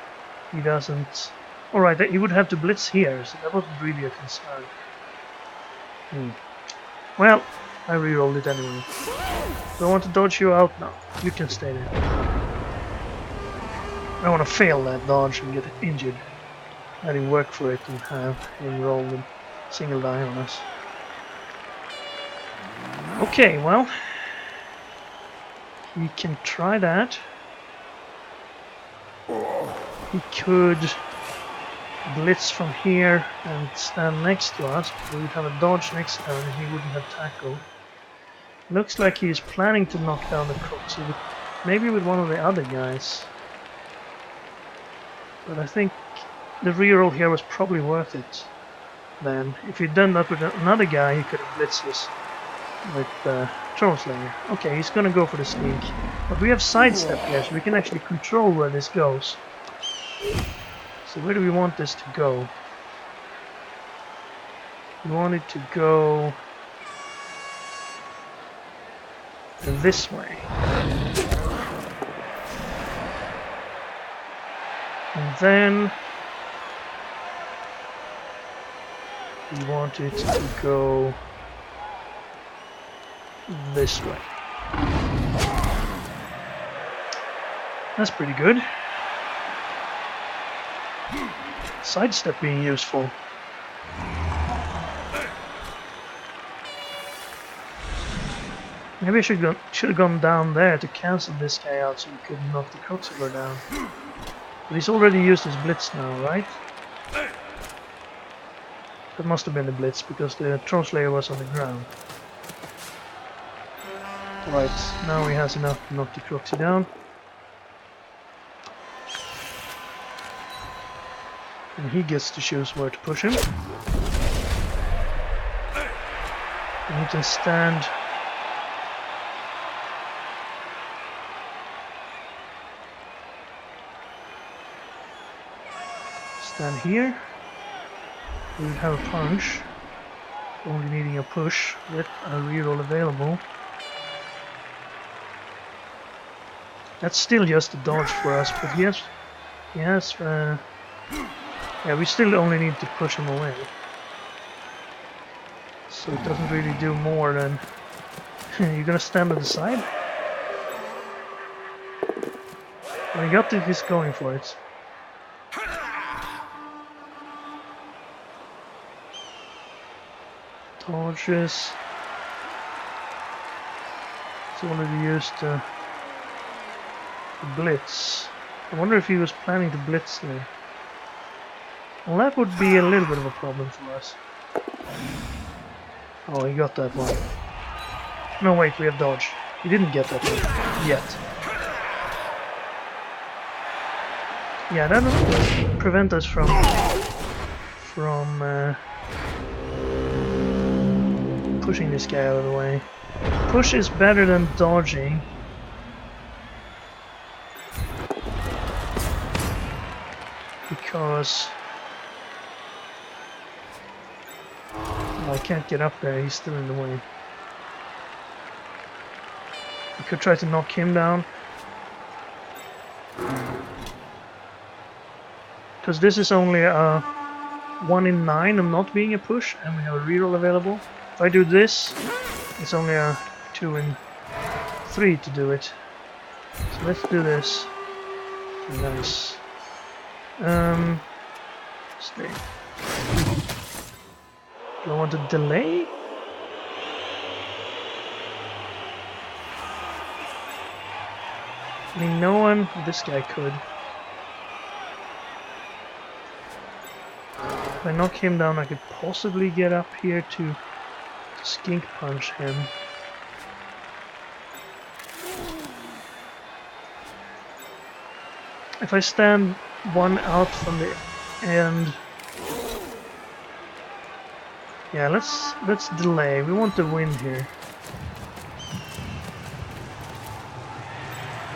he doesn't. All right, he would have to blitz here, so that wasn't really a concern. Well, I rerolled it anyway. Do I want to dodge you out? No, you can stay there. I want to fail that dodge and get injured. I didn't work for it and have him roll the single die on us. Okay, well, we can try that. He could blitz from here and stand next to us, but we'd have a dodge next turn and he wouldn't have tackle. Looks like he's planning to knock down the Croxy, maybe with one of the other guys. But I think the reroll here was probably worth it. Then, if he'd done that with another guy, he could have blitzed us with Trouncers. Okay, he's gonna go for the sneak. But we have sidestep here, so we can actually control where this goes. So where do we want this to go? We want it to go this way. And then we want it to go this way. That's pretty good. Sidestep being useful. Maybe I should have gone down there to cancel this guy out so we could knock the Croxy down. But he's already used his blitz now, right? That must have been the blitz because the Trouncers was on the ground. Right, now he has enough to knock the Croxy down. And he gets to choose where to push him. And he can stand here. We would have a punch, only needing a push with a reroll available. That's still just a dodge for us, but yes, yeah, we still only need to push him away. So it doesn't really do more than... You're gonna stand on the side? When he got it, he's going for it. Dodges. It's already used the blitz. I wonder if he was planning to blitz there. Well, that would be a little bit of a problem for us. Oh, he got that one. No, wait, we have dodge. He didn't get that one yet. Yeah, that will prevent us from pushing this guy out of the way. Push is better than dodging. Because I can't get up there, he's still in the way. I could try to knock him down. Because this is only a 1 in 9 of not being a push, and we have a reroll available. If I do this, it's only a 2 in 3 to do it. So let's do this. Nice. Stay. Do I want to delay? I mean, no one... This guy could. If I knock him down, I could possibly get up here to skink punch him. If I stand one out from the end... Yeah, let's delay. We want to win here.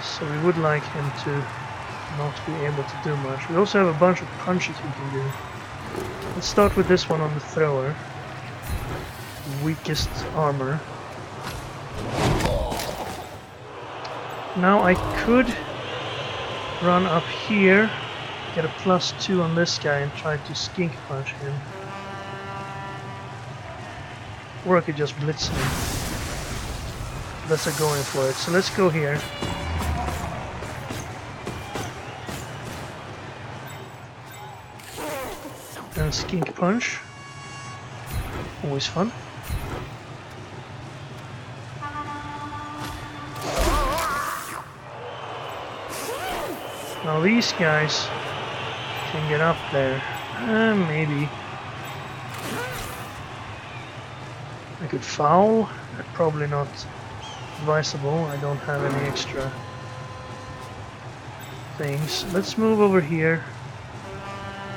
So we would like him to not be able to do much. We also have a bunch of punches we can do. Let's start with this one on the thrower. Weakest armor. Now I could run up here, get a +2 on this guy and try to skink punch him. Or I could just blitz him. That's a going for it. So let's go here. And skink punch. Always fun. Now these guys can get up there. Maybe. I could foul. Probably not advisable. I don't have any extra things. Let's move over here.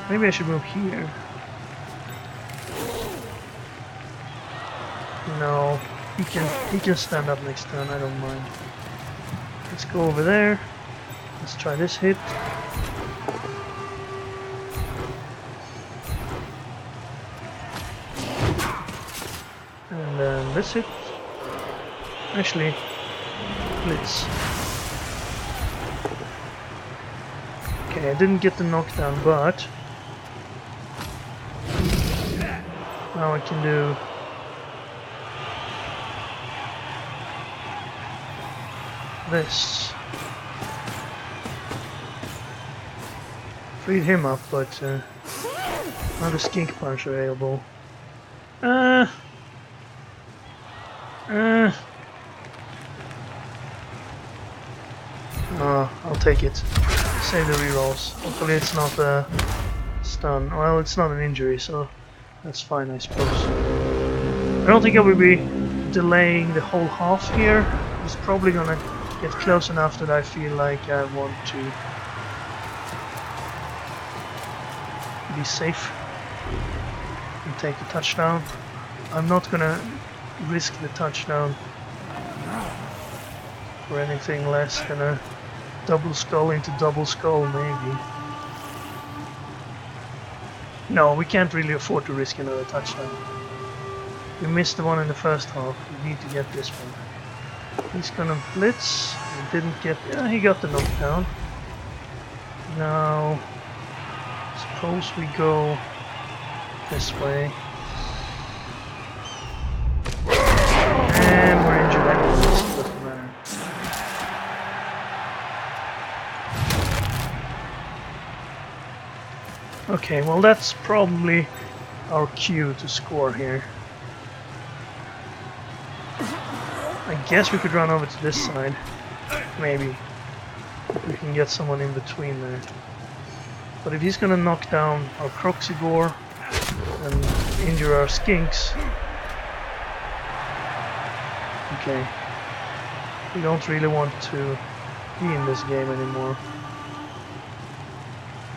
Maybe I should move here. No, he can stand up next turn. I don't mind. Let's go over there. Let's try this hit. And then this hit. Actually, blitz. Okay, I didn't get the knockdown, but now I can do this. Freed him up, but not a skink punch available. I'll take it. Save the rerolls. Hopefully it's not a stun. Well, it's not an injury, so that's fine, I suppose. I don't think I will be delaying the whole half here. It's probably gonna get close enough that I feel like I want to be safe and take the touchdown. I'm not gonna risk the touchdown for anything less than a double skull into double skull, maybe. No, we can't really afford to risk another touchdown. We missed the one in the first half. We need to get this one. He's gonna blitz. He didn't get... Yeah, he got the knockdown. Now, suppose we go this way. And we're injured anyway, so it doesn't matter. Okay, well that's probably our cue to score here. I guess we could run over to this side. Maybe. If we can get someone in between there. But if he's gonna knock down our Croxigore and injure our Skinks, okay, we don't really want to be in this game anymore.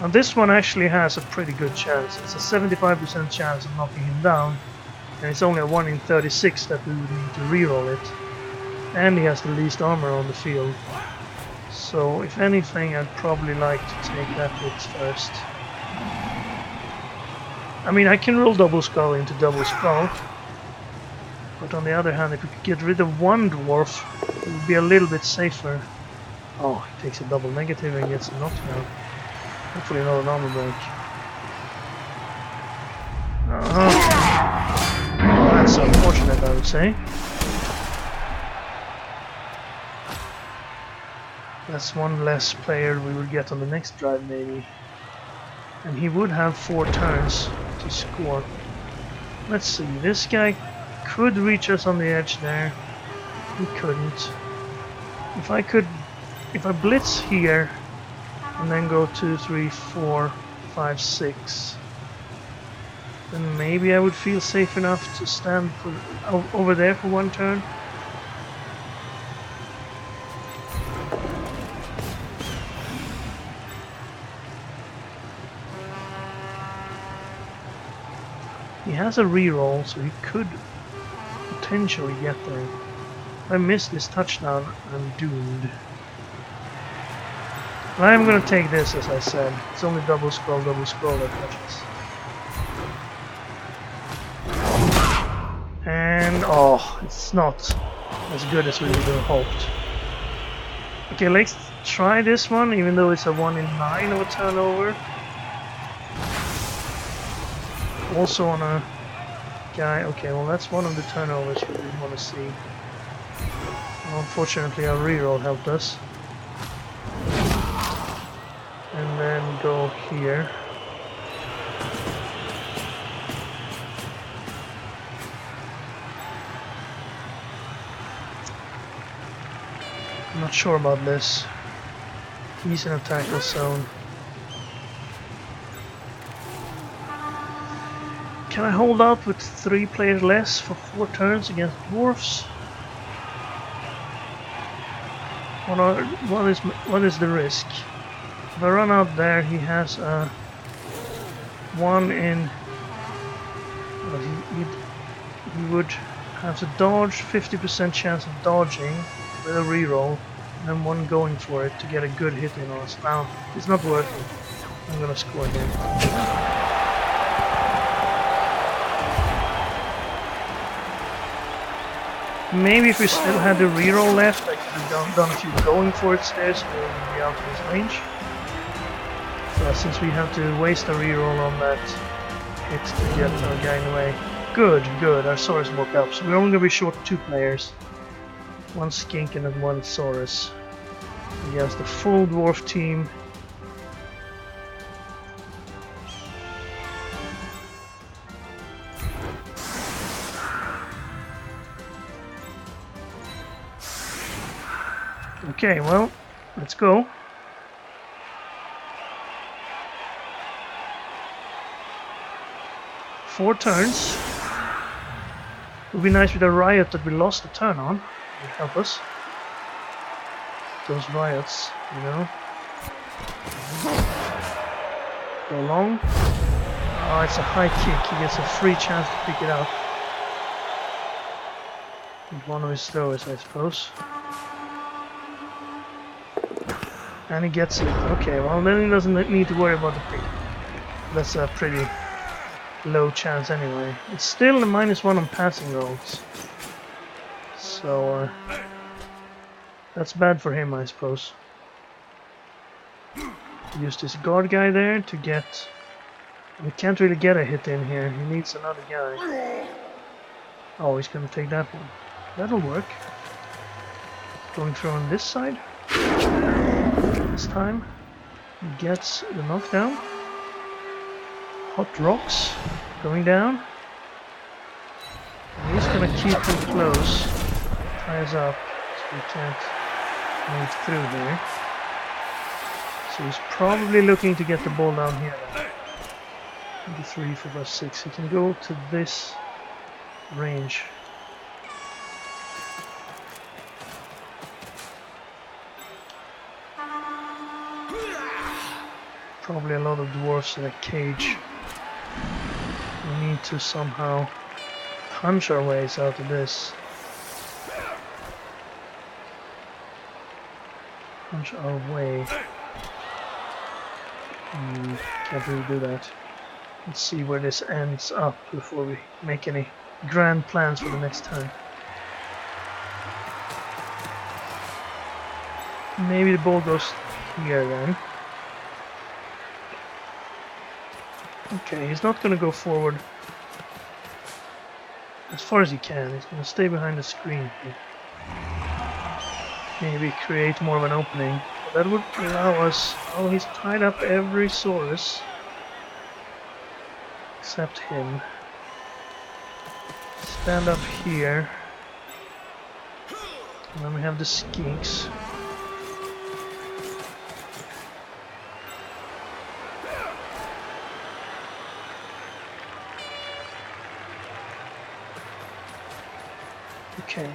Now this one actually has a pretty good chance. It's a 75% chance of knocking him down, and it's only a 1 in 36 that we would need to reroll it. And he has the least armor on the field. So if anything, I'd probably like to take that hit first. I mean, I can roll double skull into double skull, but on the other hand, if we could get rid of one dwarf, it would be a little bit safer. Oh, he takes a double negative and gets a knockdown. Hopefully not an armor break. Well, that's unfortunate, I would say. That's one less player we will get on the next drive, maybe. And he would have 4 turns to score. Let's see, this guy could reach us on the edge there. He couldn't. If I blitz here and then go 2, 3, 4, 5, 6, then maybe I would feel safe enough to stand over there for 1 turn. He has a reroll, so he could potentially get there. If I miss this touchdown, I'm doomed. But I'm gonna take this, as I said. It's only double scroll that touches. And oh, it's not as good as we would have hoped. Okay, let's try this one, even though it's a 1 in 9 of a turnover. Also on a guy. Okay, well that's one of the turnovers we didn't want to see. Unfortunately, our reroll helped us. And then go here. I'm not sure about this. He's in a tackle zone. Can I hold out with 3 players less for 4 turns against dwarfs? What is the risk? If I run out there, he has a 1 in. Well, he would have to dodge, 50% chance of dodging with a reroll, and then 1 going for it to get a good hit in on us. Now it's not working. I'm gonna score here. Maybe if we still had the reroll left, I could have done a few going for it stairs, so we would be out of his range. But since we have to waste a reroll on that hit to get our guy in the way. Good, good, our Saurus woke up, so we're only going to be short 2 players. 1 Skink and 1 Saurus. Against the full dwarf team. Okay, well, let's go. Four turns. It would be nice with a riot that we lost a turn on. It would help us. Those riots, you know. Go long. Oh, it's a high kick. He gets a free chance to pick it up. With one of his throwers, I suppose. And he gets it. Okay, well then he doesn't need to worry about the pick. That's a pretty low chance anyway. It's still a -1 on passing rolls. So that's bad for him, I suppose. Use this guard guy there to get... We can't really get a hit in here. He needs another guy. Oh, he's gonna take that one. That'll work. Going through on this side. This time he gets the knockdown. Hot rocks going down. And he's gonna keep him close. Tie us up so we can't move through here. So he's probably looking to get the ball down here then. 23, 4, 5, 6. He can go to this range. Probably a lot of dwarfs in a cage. We need to somehow punch our ways out of this. Punch our way. Can't really do that. Let's see where this ends up before we make any grand plans for the next time. Maybe the ball goes here then. Okay, he's not going to go forward as far as he can. He's going to stay behind the screen here. Maybe create more of an opening. That would allow us... Oh, he's tied up every Saurus. Except him. Stand up here. And then we have the skinks. Okay.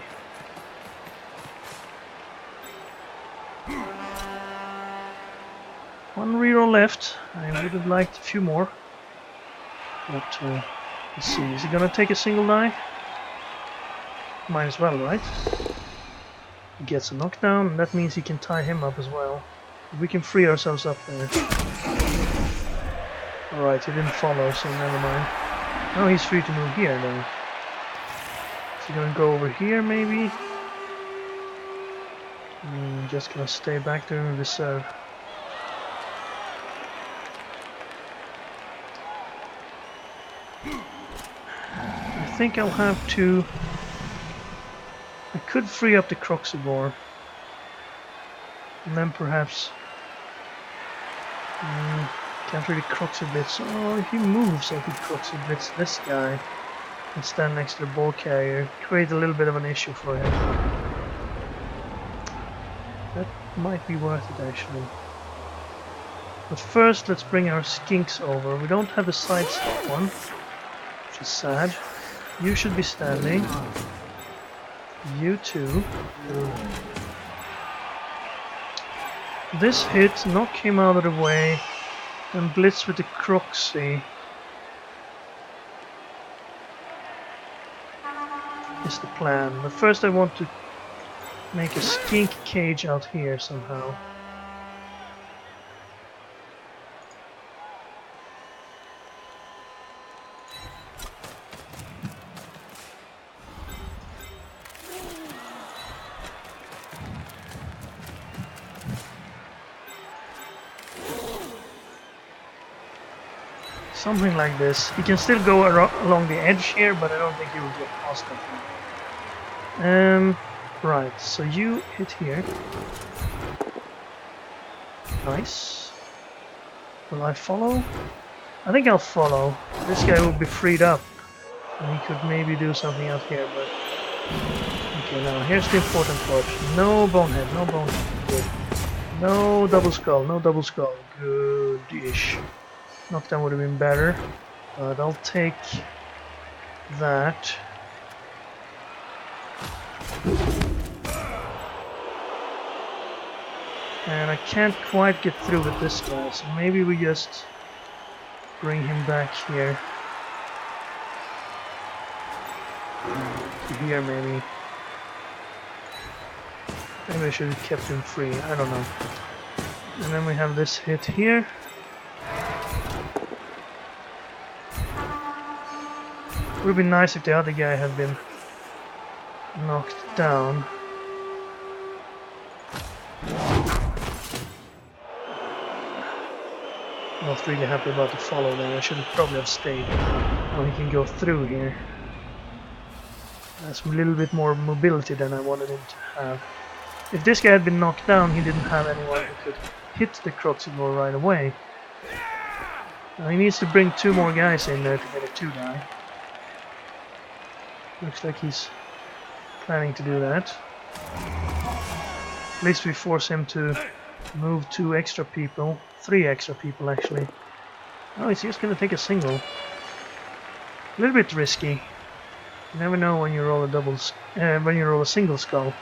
One reroll left. I would have liked a few more. But let's see. Is he gonna take a single die? Might as well, right? He gets a knockdown, and that means he can tie him up as well. We can free ourselves up there. Alright, he didn't follow, so never mind. Now he's free to move here though. Is he gonna go over here maybe? Just gonna stay back there and reserve. I think I'll have to... I could free up the Croxibor. And then perhaps... can't really Croxiblitz. Oh, if he moves I could Croxiblitz this guy. And stand next to the ball carrier. Create a little bit of an issue for him. That might be worth it actually. But first let's bring our skinks over. We don't have the sidestep one, which is sad. You should be standing. You too. This hit, knock him out of the way, and blitz with the Croxy is the plan. But first I want to make a skink cage out here somehow. Something like this. He can still go along the edge here, but I don't think he will get past that. Right, so you hit here. Nice. Will I follow? I think I'll follow. This guy will be freed up. And he could maybe do something out here, but... Okay, now here's the important part. No bonehead, no bonehead. Good. No double skull, no double skull. Good-ish. Knockdown would have been better, but I'll take that. And I can't quite get through with this guy, so maybe we just bring him back here. To here maybe. Maybe I should have kept him free, I don't know. And then we have this hit here. It would be nice if the other guy had been knocked down. Not really happy about the follow there. I should have probably have stayed. Now he can go through here. That's a little bit more mobility than I wanted him to have. If this guy had been knocked down, he didn't have anyone who could hit the Croxibor right away. Now he needs to bring two more guys in there to get a 2-die. Looks like he's planning to do that. At least we force him to Move 2 extra people. 3 extra people actually. Oh, he's just gonna take a single. A little bit risky. You never know when you roll a when you roll a single skull.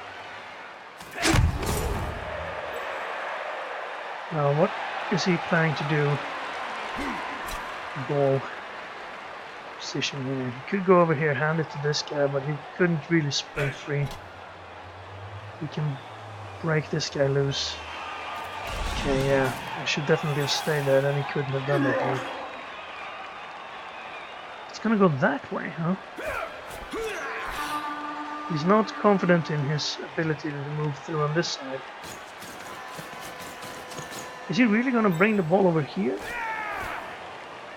Now, what is he planning to do? Ball position here. He could go over here, hand it to this guy, but he couldn't really sprint free. We can break this guy loose. Okay, yeah, I should definitely have stayed there, then he couldn't have done that move. It's gonna go that way, huh? He's not confident in his ability to move through on this side. Is he really gonna bring the ball over here?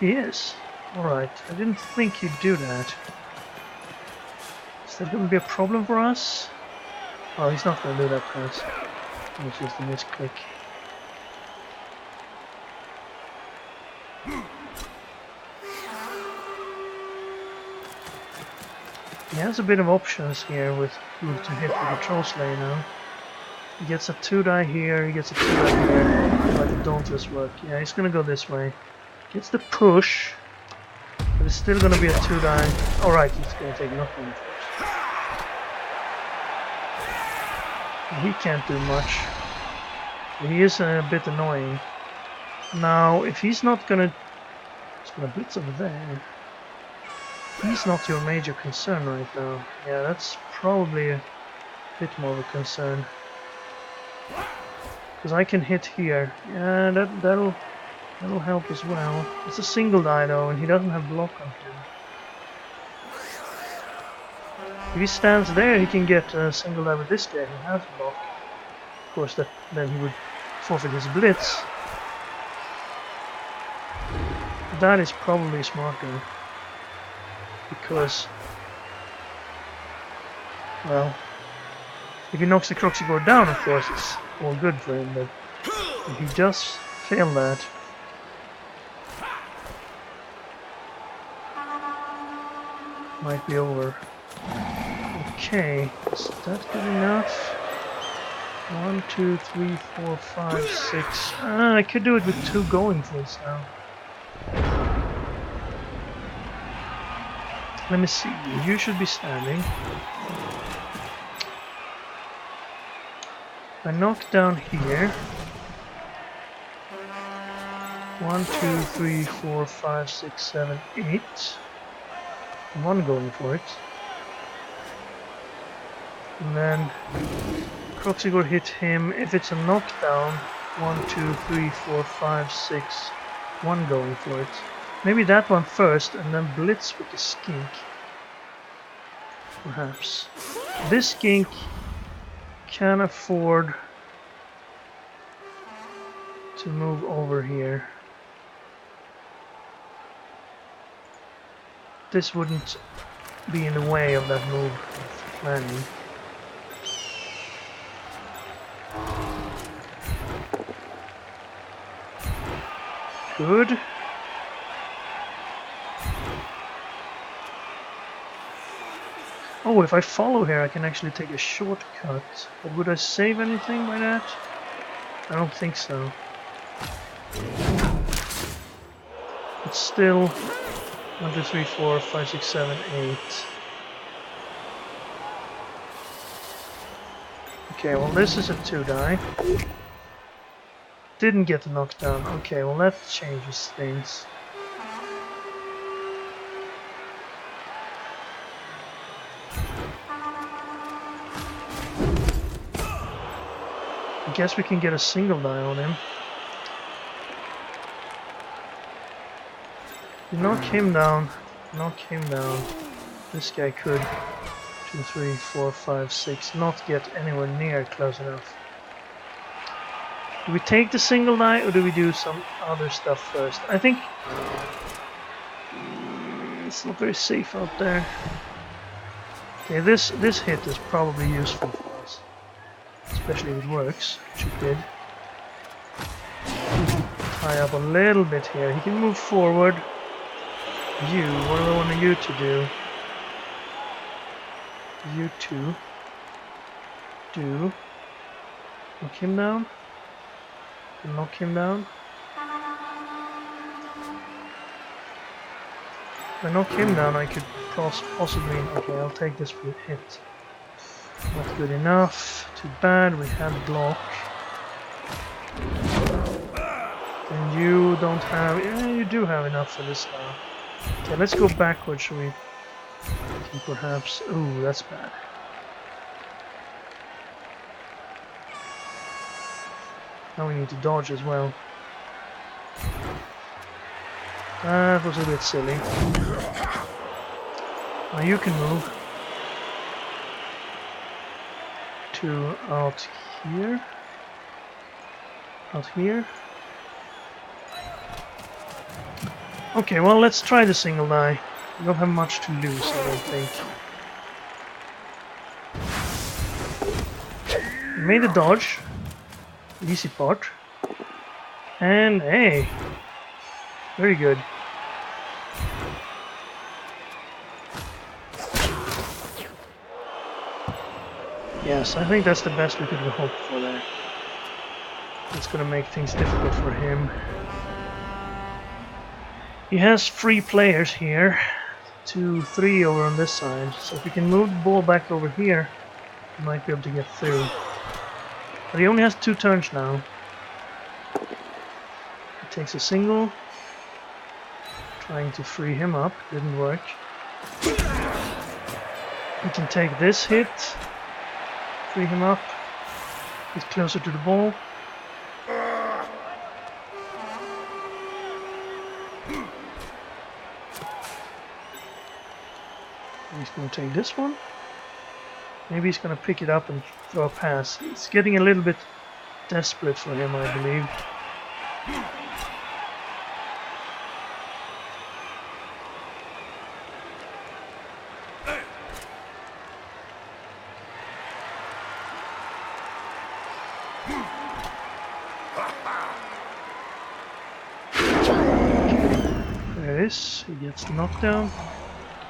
He is. Alright, I didn't think he'd do that. Is that gonna be a problem for us? Oh, he's not gonna do that pass. It's just a misclick. He has a bit of options here with who to hit with the Troll Slayer now. He gets a 2-die here, he gets a 2-die here, like the Dauntless work. Yeah, he's gonna go this way. Gets the push, but it's still gonna be a 2-die. Alright, he's gonna take nothing first. He can't do much. He is a bit annoying. Now, if he's not gonna... He's gonna blitz over there. He's not your major concern right now. Yeah, that's probably a bit more of a concern. Because I can hit here. Yeah, that'll help as well. It's a single die though, and he doesn't have block on him. If he stands there, he can get a single die with this guy who has block. Of course, then he would forfeit his blitz. That is probably smarter. Because, well, if he knocks the Croxigore down, of course, it's all good for him, but if he does fail that, might be over. Okay, is that good enough? 1, 2, 3, 4, 5, 6. I could do it with 2 going for this now. Let me see, you should be standing. I knock down here. 1, 2, 3, 4, 5, 6, 7, 8. 1 going for it. And then Croxigore hit him. If it's a knockdown, 1, 2, 3, 4, 5, 6. 1 going for it. Maybe that one first, and then blitz with the skink. Perhaps. This skink can afford to move over here. This wouldn't be in the way of that move planning. Good. Oh, if I follow here, I can actually take a shortcut. But would I save anything by that? I don't think so. It's still 1, 2, 3, 4, 5, 6, 7, 8. Okay, well this is a 2-die. Didn't get the knockdown. Okay, well that changes things. I guess we can get a single die on him. You knock him down. Knock him down. This guy could 2, 3, 4, 5, 6 not get anywhere near close enough. Do we take the single die or do we do some other stuff first? I think it's not very safe out there. Okay, this hit is probably useful for us. Especially if it works, which it did. Tie up a little bit here. He can move forward. You, what do I want you to do? You two. Do. Knock him down. knock him down. If I knock him down, I could possibly... Okay, I'll take this hit. Not good enough. Too bad, we had block. And you don't have... Yeah, you do have enough for this now. Okay, let's go backwards so we can perhaps... Ooh, that's bad. Now we need to dodge as well. That was a bit silly. Now you can move to out here. Out here. Okay, well, let's try the single die. We don't have much to lose, I don't think. We made a dodge. The easy part. And hey! Very good. Yes, I think that's the best we could have hoped for there. It's gonna make things difficult for him. He has 3 players here, 2, 3 over on this side, so if we can move the ball back over here, we might be able to get through. But he only has 2 turns now. He takes a single, trying to free him up, didn't work. He can take this hit, free him up, get closer to the ball. He's going to take this one. Maybe he's going to pick it up and throw a pass. It's getting a little bit desperate for him, I believe. There it is. He gets knocked down.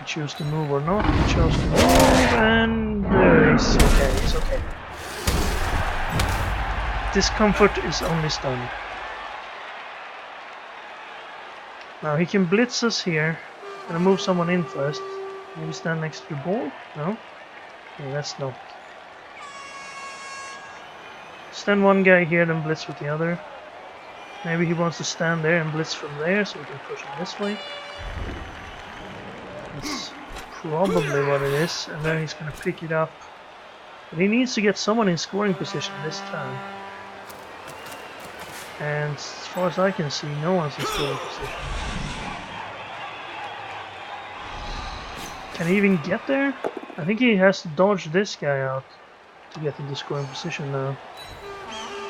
He chose to move or not. He chose to move, and it's okay. It's okay. Discomfort is only stun. Now he can blitz us here. Gonna move someone in first. Maybe stand next to the ball. No. Okay, that's not. Stand one guy here, then blitz with the other. Maybe he wants to stand there and blitz from there, so we can push him this way. That's probably what it is, and then he's going to pick it up. But he needs to get someone in scoring position this turn. And as far as I can see, no one's in scoring position. Can he even get there? I think he has to dodge this guy out to get into scoring position now.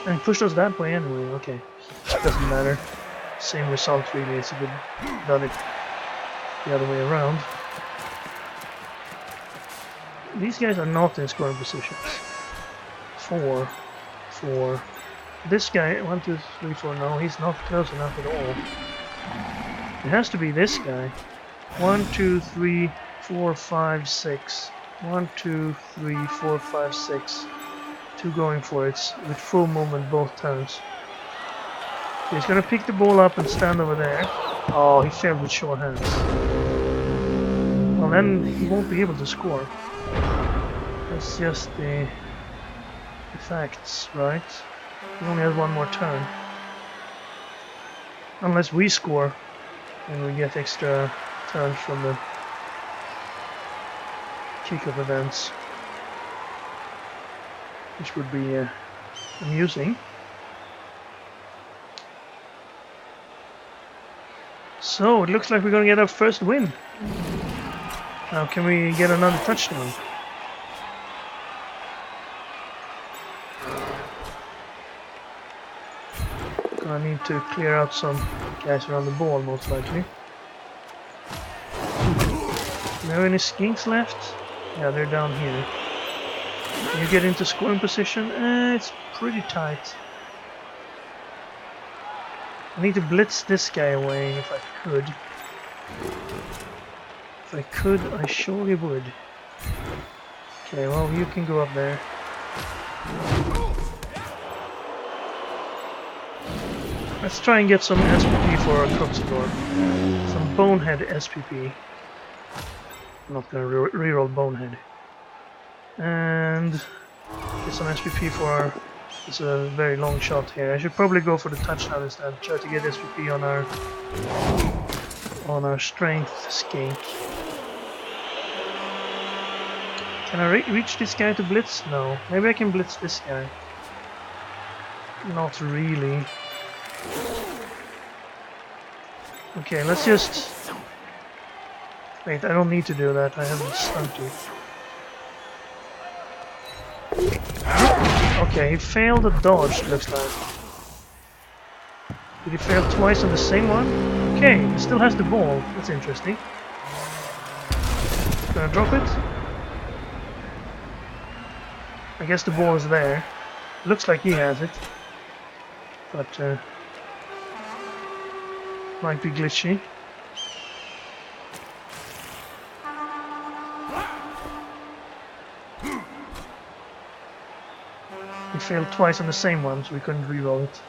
And he pushed us that way anyway, okay. Doesn't matter. Same result really, it's a good done it the other way around. These guys are not in scoring positions. 4, 4. This guy, 1, 2, 3, 4, no, he's not close enough at all. It has to be this guy. 1, 2, 3, 4, 5, 6. 1, 2, 3, 4, 5, 6. 2 going for it with full movement both turns. He's gonna pick the ball up and stand over there. Oh, he failed with short hands. Well, then he won't be able to score. That's just the facts, right? He only has 1 more turn. Unless we score and we get extra turns from the kickoff events, which would be amusing. So it looks like we're gonna get our first win. Now can we get another touchdown? Gonna need to clear out some guys around the ball most likely. Do we have any skinks left? Yeah, they're down here. Can you get into scoring position? It's pretty tight. I need to blitz this guy away if I could. If I could, I surely would. Okay, well, you can go up there. Let's try and get some SPP for our Cruxidor. Some Bonehead SPP. I'm not gonna reroll Bonehead. And get some SPP for our... It's a very long shot here. I should probably go for the touchdown instead. Try to get SPP on our strength skink. Can I reach this guy to blitz? No. Maybe I can blitz this guy. Not really. Okay, let's just... Wait, I don't need to do that. I haven't stunted. Okay, he failed a dodge, looks like. Did he fail twice on the same one? Okay, he still has the ball. That's interesting. Gonna drop it? I guess the ball is there. Looks like he has it. But, might be glitchy. He failed twice on the same one, so we couldn't reroll it.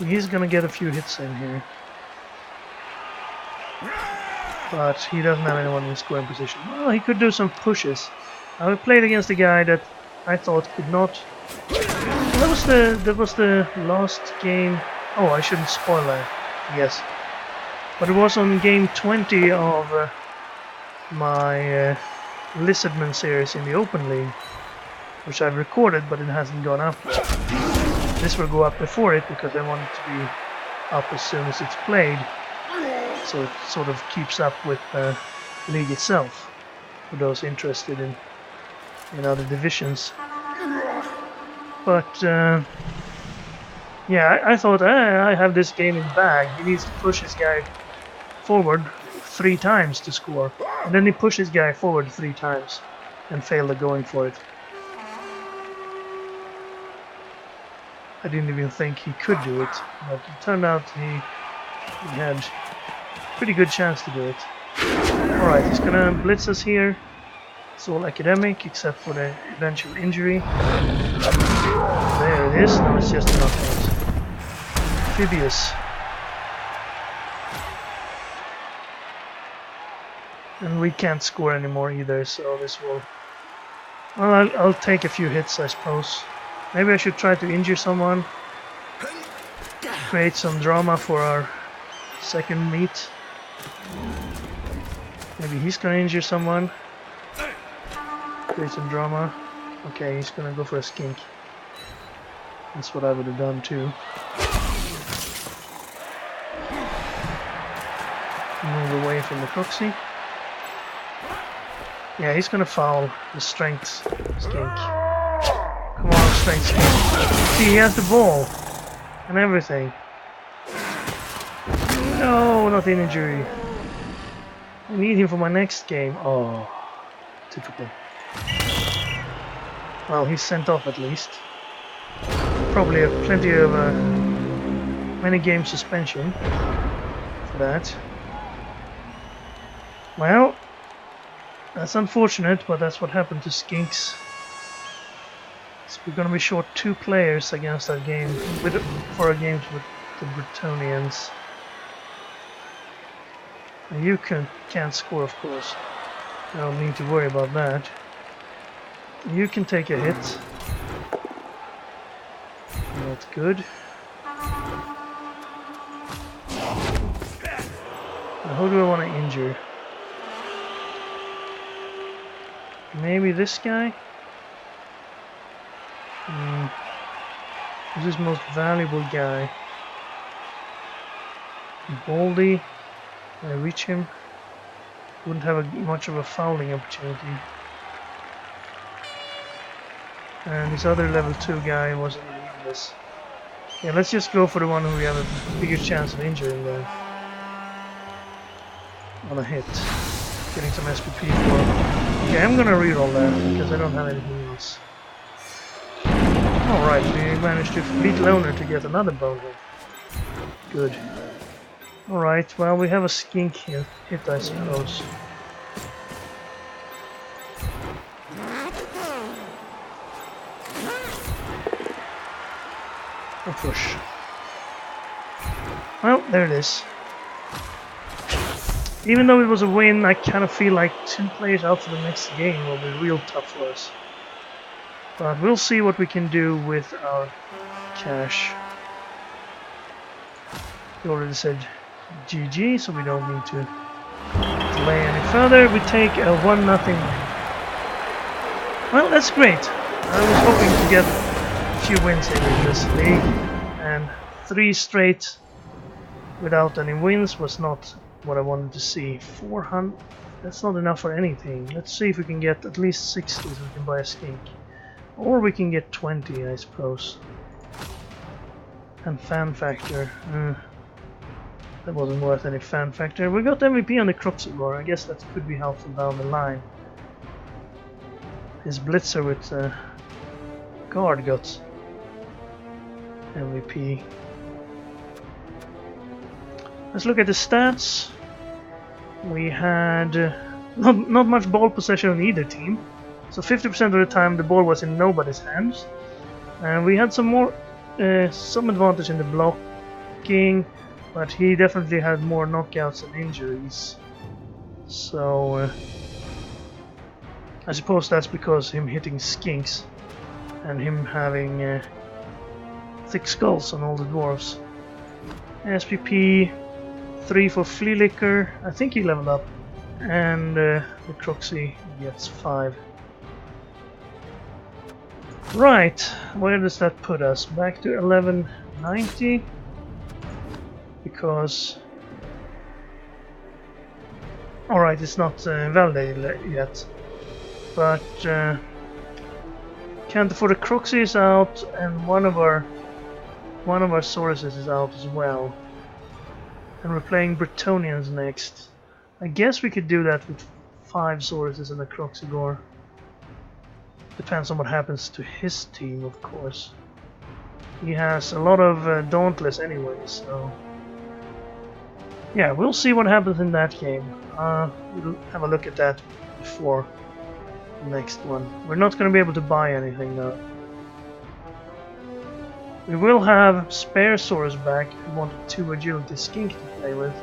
He's gonna get a few hits in here. But he doesn't have anyone in scoring position. Well, he could do some pushes. I played against a guy that I thought could not... Well, that was the last game... Oh, I shouldn't spoil that, yes. But it was on game 20 of my Lizardmen series in the Open League, which I've recorded, but it hasn't gone up yet. This will go up before it, because I want it to be up as soon as it's played. So it sort of keeps up with the league itself, for those interested in other divisions. But yeah, I thought I have this game in the bag. He needs to push this guy forward 3 times to score, and then he pushed this guy forward 3 times and failed at going for it. I didn't even think he could do it, but it turned out he had pretty good chance to do it. Alright, he's gonna blitz us here. It's all academic except for the eventual injury. There it is, now it's just enough hit. Amphibious. And we can't score anymore either, so this will... Well, I'll take a few hits, I suppose. Maybe I should try to injure someone. Create some drama for our second meet. Maybe he's gonna injure someone. Create some drama. Okay, he's gonna go for a skink. That's what I would have done too. Move away from the proxy. Yeah, he's gonna foul the strength skink. Come on, strength skink. See, he has the ball and everything. No, not an injury. I need him for my next game. Oh, typical. Well, he's sent off at least. Probably have plenty of many game suspension for that. Well, that's unfortunate, but that's what happened to skinks. So we're gonna be short 2 players against our game for our games with the Bretonians. And you can't score, of course. I don't need to worry about that. You can take a hit. Not good. Now, who do I want to injure? Maybe this guy? Who's his most valuable guy? Baldy. Can I reach him? Wouldn't have much of a fouling opportunity. And this other level 2 guy wasn't needing this. Yeah, let's just go for the one who we have a bigger chance of injuring there. On a hit. Getting some SPP for... Okay, I'm gonna reroll that because I don't have anything else. Alright, we managed to beat Loner to get another bonehead. Good. Alright, well, we have a skink hit, I suppose. a push. Well, there it is. Even though it was a win, I kind of feel like 2 players out for the next game will be real tough for us. But we'll see what we can do with our cash. We already said GG, so we don't need to delay any further. We take a 1-0 win. Well, that's great. I was hoping to get a few wins in this league, and 3 straight without any wins was not what I wanted to see. 400, that's not enough for anything. Let's see if we can get at least 60 so we can buy a skink. Or we can get 20, I suppose. And fan factor. That wasn't worth any fan factor. We got MVP on the Crucible. I guess that could be helpful down the line. His Blitzer with guard got MVP. Let's look at the stats. We had not much ball possession on either team. So 50% of the time the ball was in nobody's hands. And we had some advantage in the blocking, but he definitely had more knockouts and injuries. So I suppose that's because him hitting skinks and him having thick skulls on all the dwarves. SPP 3 for Flea Licker, I think he leveled up, and the Croxy gets 5. Right, where does that put us? Back to 1190, because... Alright, it's not validated yet, but can't afford the Croxy is out, and one of our Sauruses is out as well. And we're playing Bretonians next. I guess we could do that with 5 Sauruses and a Croxigore. Depends on what happens to his team, of course. He has a lot of Dauntless anyway, so... Yeah, we'll see what happens in that game. We'll have a look at that before the next one. We're not going to be able to buy anything though. We will have spare Saurus back if we wanted 2 agility skink to play with.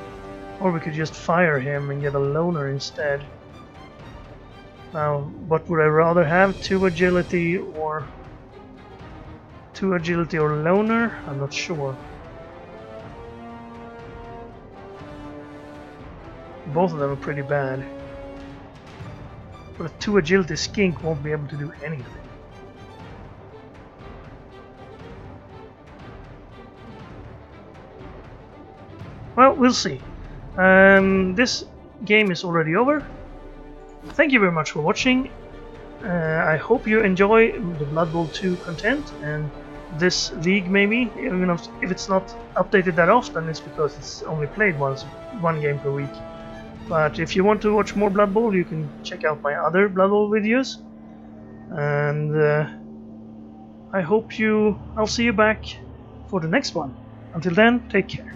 Or we could just fire him and get a loner instead. Now, what would I rather have? 2 agility or loner? I'm not sure. Both of them are pretty bad. But a 2 agility skink won't be able to do anything. Well, we'll see. This game is already over. Thank you very much for watching. I hope you enjoy the Blood Bowl 2 content and this league maybe. Even if it's not updated that often, it's because it's only played one game per week. But if you want to watch more Blood Bowl, you can check out my other Blood Bowl videos. And I'll see you back for the next one. Until then, take care.